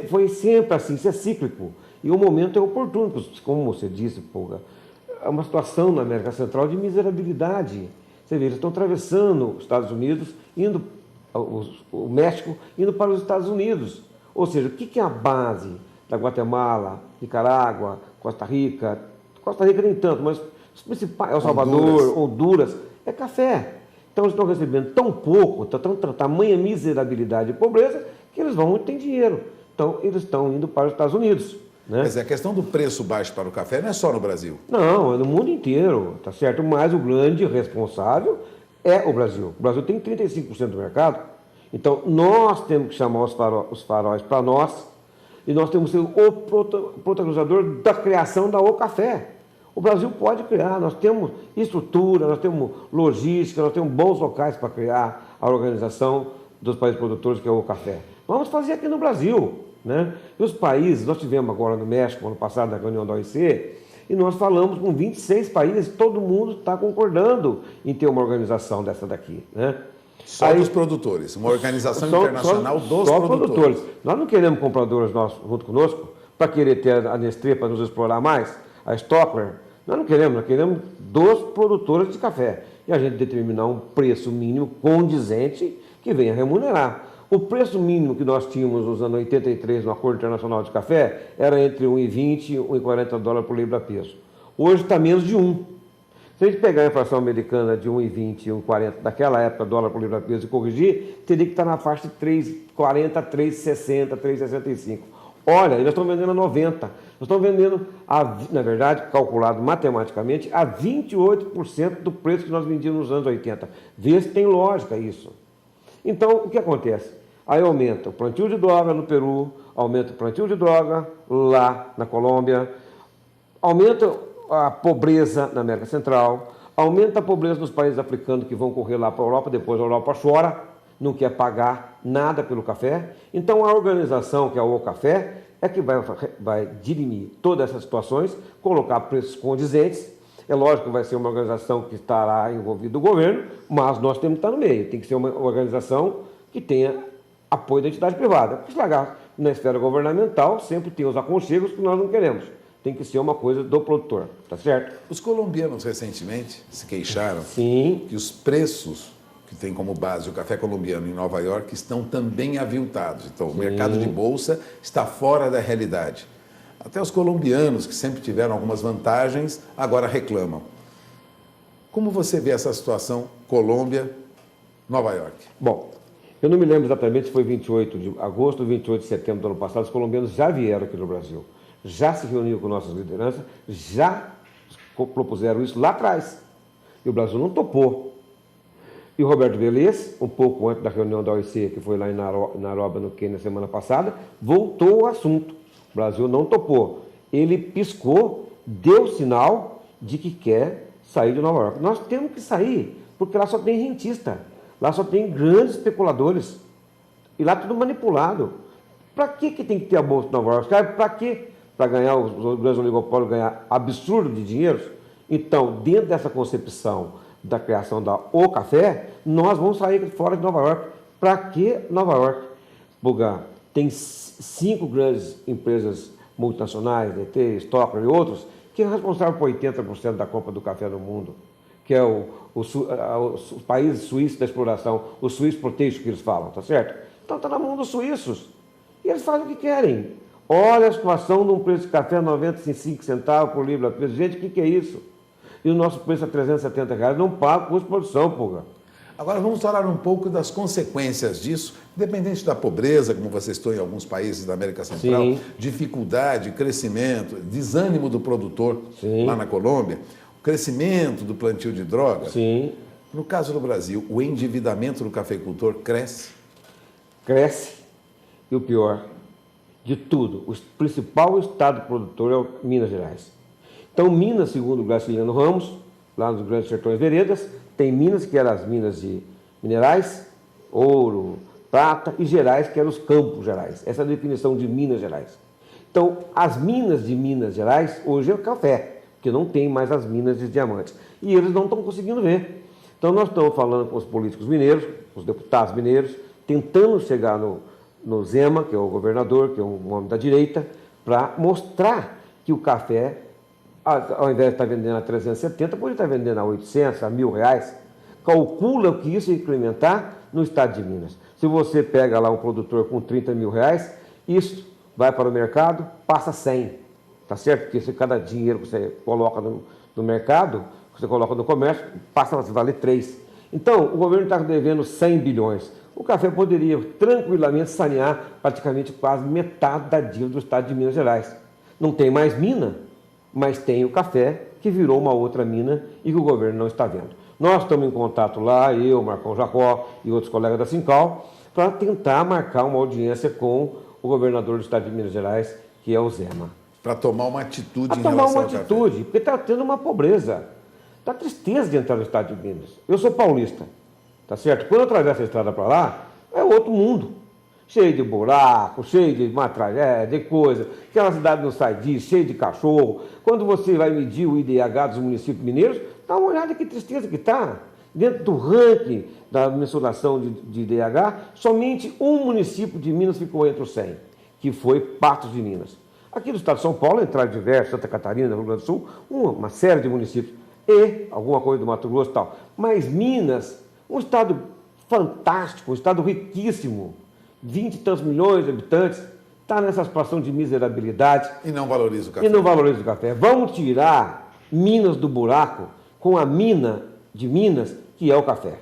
Foi sempre assim, isso é cíclico. E o momento é oportuno, como você disse, Pulga, é uma situação na América Central de miserabilidade. Você vê, eles estão atravessando os Estados Unidos, o México, indo para os Estados Unidos. Ou seja, o que é a base da Guatemala, Nicarágua, Costa Rica nem tanto, mas os principais, El Salvador, Honduras, é café. Então eles estão recebendo tão pouco, tamanha miserabilidade e pobreza, que eles não têm dinheiro. Então eles estão indo para os Estados Unidos. Né? Mas a questão do preço baixo para o café não é só no Brasil. Não, é no mundo inteiro, tá certo? Mas o grande responsável é o Brasil. O Brasil tem 35% do mercado. Então nós temos que chamar os faróis para nós, e nós temos que ser o protagonizador da criação da O Café. O Brasil pode criar, nós temos estrutura, nós temos logística, nós temos bons locais para criar a Organização dos Países Produtores, que é o Café. Vamos fazer aqui no Brasil. Né? E os países, nós tivemos agora no México, ano passado, na reunião da OIC, e nós falamos com 26 países, todo mundo está concordando em ter uma organização dessa daqui. Né? Só dos produtores, uma organização internacional dos produtores. Nós não queremos compradores nossos junto conosco para querer ter a Nestlé para nos explorar mais, a Stockler. Nós queremos dos produtores de café. E a gente determinar um preço mínimo condizente que venha remunerar. O preço mínimo que nós tínhamos nos anos 83 no Acordo Internacional de Café era entre 1,20 e 1,40 dólares por libra-peso. Hoje está menos de 1. Se a gente pegar a inflação americana de 1,20 e 1,40 daquela época, dólar por libra-peso, e corrigir, teria que estar na faixa de 3,40, 3,60, 3,65. Olha, nós estamos vendendo a 90. Nós estamos vendendo, na verdade, calculado matematicamente, a 28% do preço que nós vendíamos nos anos 80. Vê se tem lógica isso. Então, o que acontece? Aí aumenta o plantio de droga no Peru, aumenta o plantio de droga lá na Colômbia, aumenta a pobreza na América Central, aumenta a pobreza nos países africanos que vão correr lá para a Europa, depois a Europa chora, não quer pagar nada pelo café. Então a organização, que é o Café, é que vai dirimir todas essas situações, colocar preços condizentes. É lógico que vai ser uma organização que estará envolvido o governo, mas nós temos que estar no meio. Tem que ser uma organização que tenha apoio da entidade privada. Porque na esfera governamental sempre tem os aconchegos que nós não queremos. Tem que ser uma coisa do produtor, tá certo? Os colombianos recentemente se queixaram Sim. que os preços que tem como base o café colombiano em Nova York estão também aviltados. Então, o mercado de bolsa está fora da realidade. Até os colombianos, que sempre tiveram algumas vantagens, agora reclamam. Como você vê essa situação Colômbia, Nova York? Bom, eu não me lembro exatamente se foi 28 de agosto ou 28 de setembro do ano passado, os colombianos já vieram aqui no Brasil, já se reuniram com nossas lideranças, já propuseram isso lá atrás. E o Brasil não topou. E o Roberto Velez, um pouco antes da reunião da OIC, que foi lá em Nairobi, no Quênia, semana passada, voltou ao assunto. O Brasil não topou. Ele piscou, deu sinal de que quer sair de Nova York. Nós temos que sair, porque lá só tem rentista, lá só tem grandes especuladores. E lá tudo manipulado. Para que tem que ter a Bolsa de Nova York? Para quê? Para ganhar, os grandes oligopólios ganhar absurdo de dinheiro? Então, dentro dessa concepção da criação da O Café, nós vamos sair fora de Nova York. Para que Nova York? Bugar, tem 5 grandes empresas multinacionais, DT, Stockler e outros, que é responsável por 80% da compra do café no mundo, que é os países suíços da exploração, o Swiss Protection que eles falam, tá certo? Então está na mão dos suíços. E eles fazem o que querem. Olha a situação de um preço de café 95 centavos por libra-peso. Gente, o que é isso? E o nosso preço é R$370, não paga o custo de produção, Pulga. Agora vamos falar um pouco das consequências disso, independente da pobreza, como você citou em alguns países da América Central, Sim. dificuldade, crescimento, desânimo do produtor Sim. lá na Colômbia. crescimento do plantio de droga. Sim. No caso do Brasil, o endividamento do cafeicultor cresce? Cresce. E o pior de tudo, o principal estado produtor é o Minas Gerais. Então, Minas, segundo o Graciliano Ramos, lá nos Grandes Sertões Veredas, tem Minas, que eram as minas de minerais, ouro, prata, e Gerais, que eram os campos gerais. Essa é a definição de Minas Gerais. Então, as minas de Minas Gerais, hoje é o café, porque não tem mais as minas de diamantes. E eles não estão conseguindo ver. Então, nós estamos falando com os políticos mineiros, os deputados mineiros, tentando chegar no Zema, que é o governador, que é um homem da direita, para mostrar que o café, ao invés de estar vendendo a 370, pode estar vendendo a 800, a R$1.000. Calcula o que isso ia incrementar no estado de Minas. Se você pega lá um produtor com R$30.000, isso vai para o mercado, passa 100. Tá certo? Porque se cada dinheiro que você coloca no mercado, que você coloca no comércio, passa a valer 3. Então, o governo está devendo 100 bilhões. O café poderia tranquilamente sanear praticamente quase metade da dívida do estado de Minas Gerais. Não tem mais mina, mas tem o café, que virou uma outra mina e que o governo não está vendo. Nós estamos em contato lá, eu, Marcão Jacó e outros colegas da Sincal, para tentar marcar uma audiência com o governador do estado de Minas Gerais, que é o Zema. Para tomar uma atitude em relação ao café. Tomar uma atitude, porque está tendo uma pobreza. Está tristeza de entrar no estado de Minas. Eu sou paulista, tá certo? Quando eu atravesso a estrada para lá, é outro mundo. Cheio de buraco, cheio de tragédia, de coisa. Aquela cidade não sai disso, cheio de cachorro. Quando você vai medir o IDH dos municípios mineiros, dá uma olhada que tristeza que está. Dentro do ranking da mensuração de IDH, somente um município de Minas ficou entre os 100, que foi Patos de Minas. Aqui do estado de São Paulo entraram diversos, Santa Catarina, Rio Grande do Sul, uma série de municípios. E alguma coisa do Mato Grosso e tal. Mas Minas, um estado fantástico, um estado riquíssimo, 20 e tantos milhões de habitantes, está nessa situação de miserabilidade. E não valoriza o café. E não valoriza o café. Vamos tirar Minas do buraco com a mina de Minas, que é o café.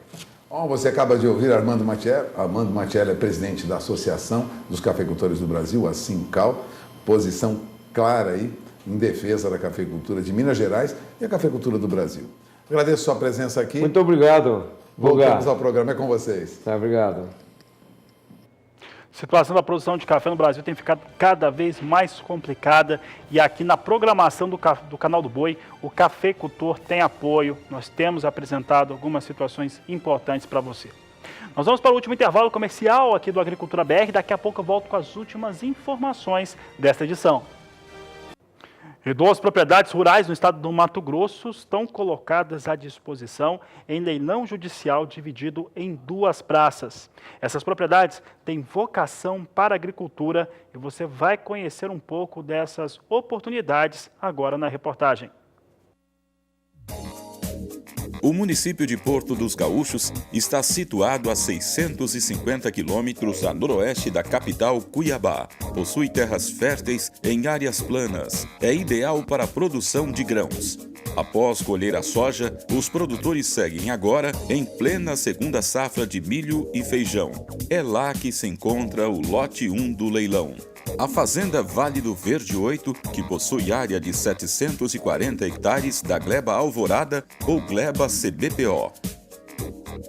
Bom, você acaba de ouvir Armando Mattiello. Armando Mattiello é presidente da Associação dos Cafeicultores do Brasil, a Sincal. Posição clara aí em defesa da cafeicultura de Minas Gerais e a cafeicultura do Brasil. Agradeço a sua presença aqui. Muito obrigado. Voltamos ao programa, é com vocês. Tá, obrigado. A situação da produção de café no Brasil tem ficado cada vez mais complicada e aqui na programação do Canal do Boi, o cafeicultor tem apoio. Nós temos apresentado algumas situações importantes para você. Nós vamos para o último intervalo comercial aqui do Agricultura BR. Daqui a pouco eu volto com as últimas informações desta edição. E 12 propriedades rurais no estado do Mato Grosso estão colocadas à disposição em leilão judicial dividido em 2 praças. Essas propriedades têm vocação para a agricultura e você vai conhecer um pouco dessas oportunidades agora na reportagem. O município de Porto dos Gaúchos está situado a 650 quilômetros a noroeste da capital Cuiabá. Possui terras férteis em áreas planas. É ideal para a produção de grãos. Após colher a soja, os produtores seguem agora em plena segunda safra de milho e feijão. É lá que se encontra o lote 1 do leilão. A Fazenda Vale do Verde 8, que possui área de 740 hectares da gleba Alvorada ou gleba CBPO.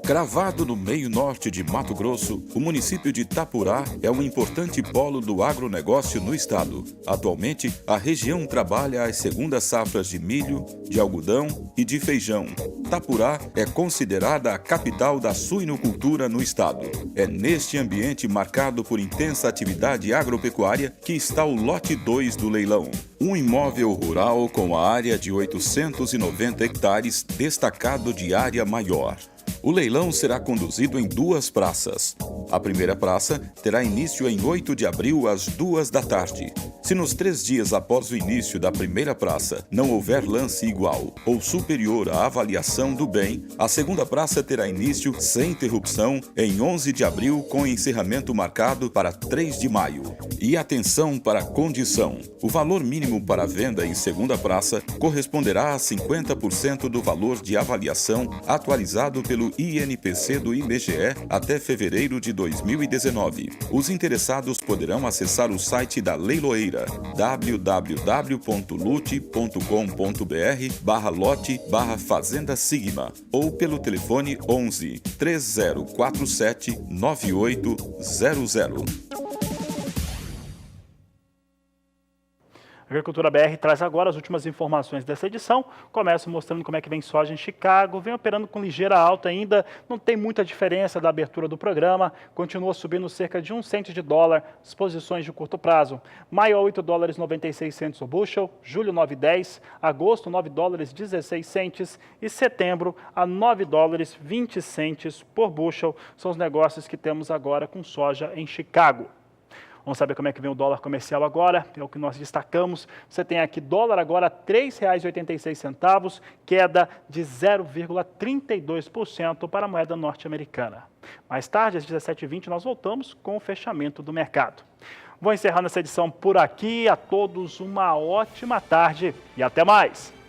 Cravado no meio norte de Mato Grosso, o município de Tapurá é um importante polo do agronegócio no estado. Atualmente, a região trabalha as segundas safras de milho, de algodão e de feijão. Tapurá é considerada a capital da suinocultura no estado. É neste ambiente marcado por intensa atividade agropecuária que está o lote 2 do leilão. Um imóvel rural com a área de 890 hectares, destacado de área maior. O leilão será conduzido em 2 praças. A primeira praça terá início em 8 de abril às 2 da tarde. Se nos 3 dias após o início da primeira praça não houver lance igual ou superior à avaliação do bem, a segunda praça terá início sem interrupção em 11 de abril com encerramento marcado para 3 de maio. E atenção para a condição. O valor mínimo para a venda em segunda praça corresponderá a 50% do valor de avaliação atualizado pelo INPC do IBGE até fevereiro de 2019. Os interessados poderão acessar o site da leiloeira www.lute.com.br/lote/Fazenda Sigma ou pelo telefone 11 3047 9800. A Agricultura BR traz agora as últimas informações dessa edição. Começa mostrando como é que vem soja em Chicago, vem operando com ligeira alta ainda, não tem muita diferença da abertura do programa, continua subindo cerca de 1 cento de dólar, as posições de curto prazo. Maio a 8 dólares 96 centos o bushel, julho 9,10, agosto 9 dólares 16 centes e setembro a 9 dólares 20 centes por bushel. São os negócios que temos agora com soja em Chicago. Vamos saber como é que vem o dólar comercial agora, é o que nós destacamos. Você tem aqui dólar agora R$ 3,86, queda de 0,32% para a moeda norte-americana. Mais tarde, às 17h20, nós voltamos com o fechamento do mercado. Vou encerrando essa edição por aqui. A todos uma ótima tarde e até mais!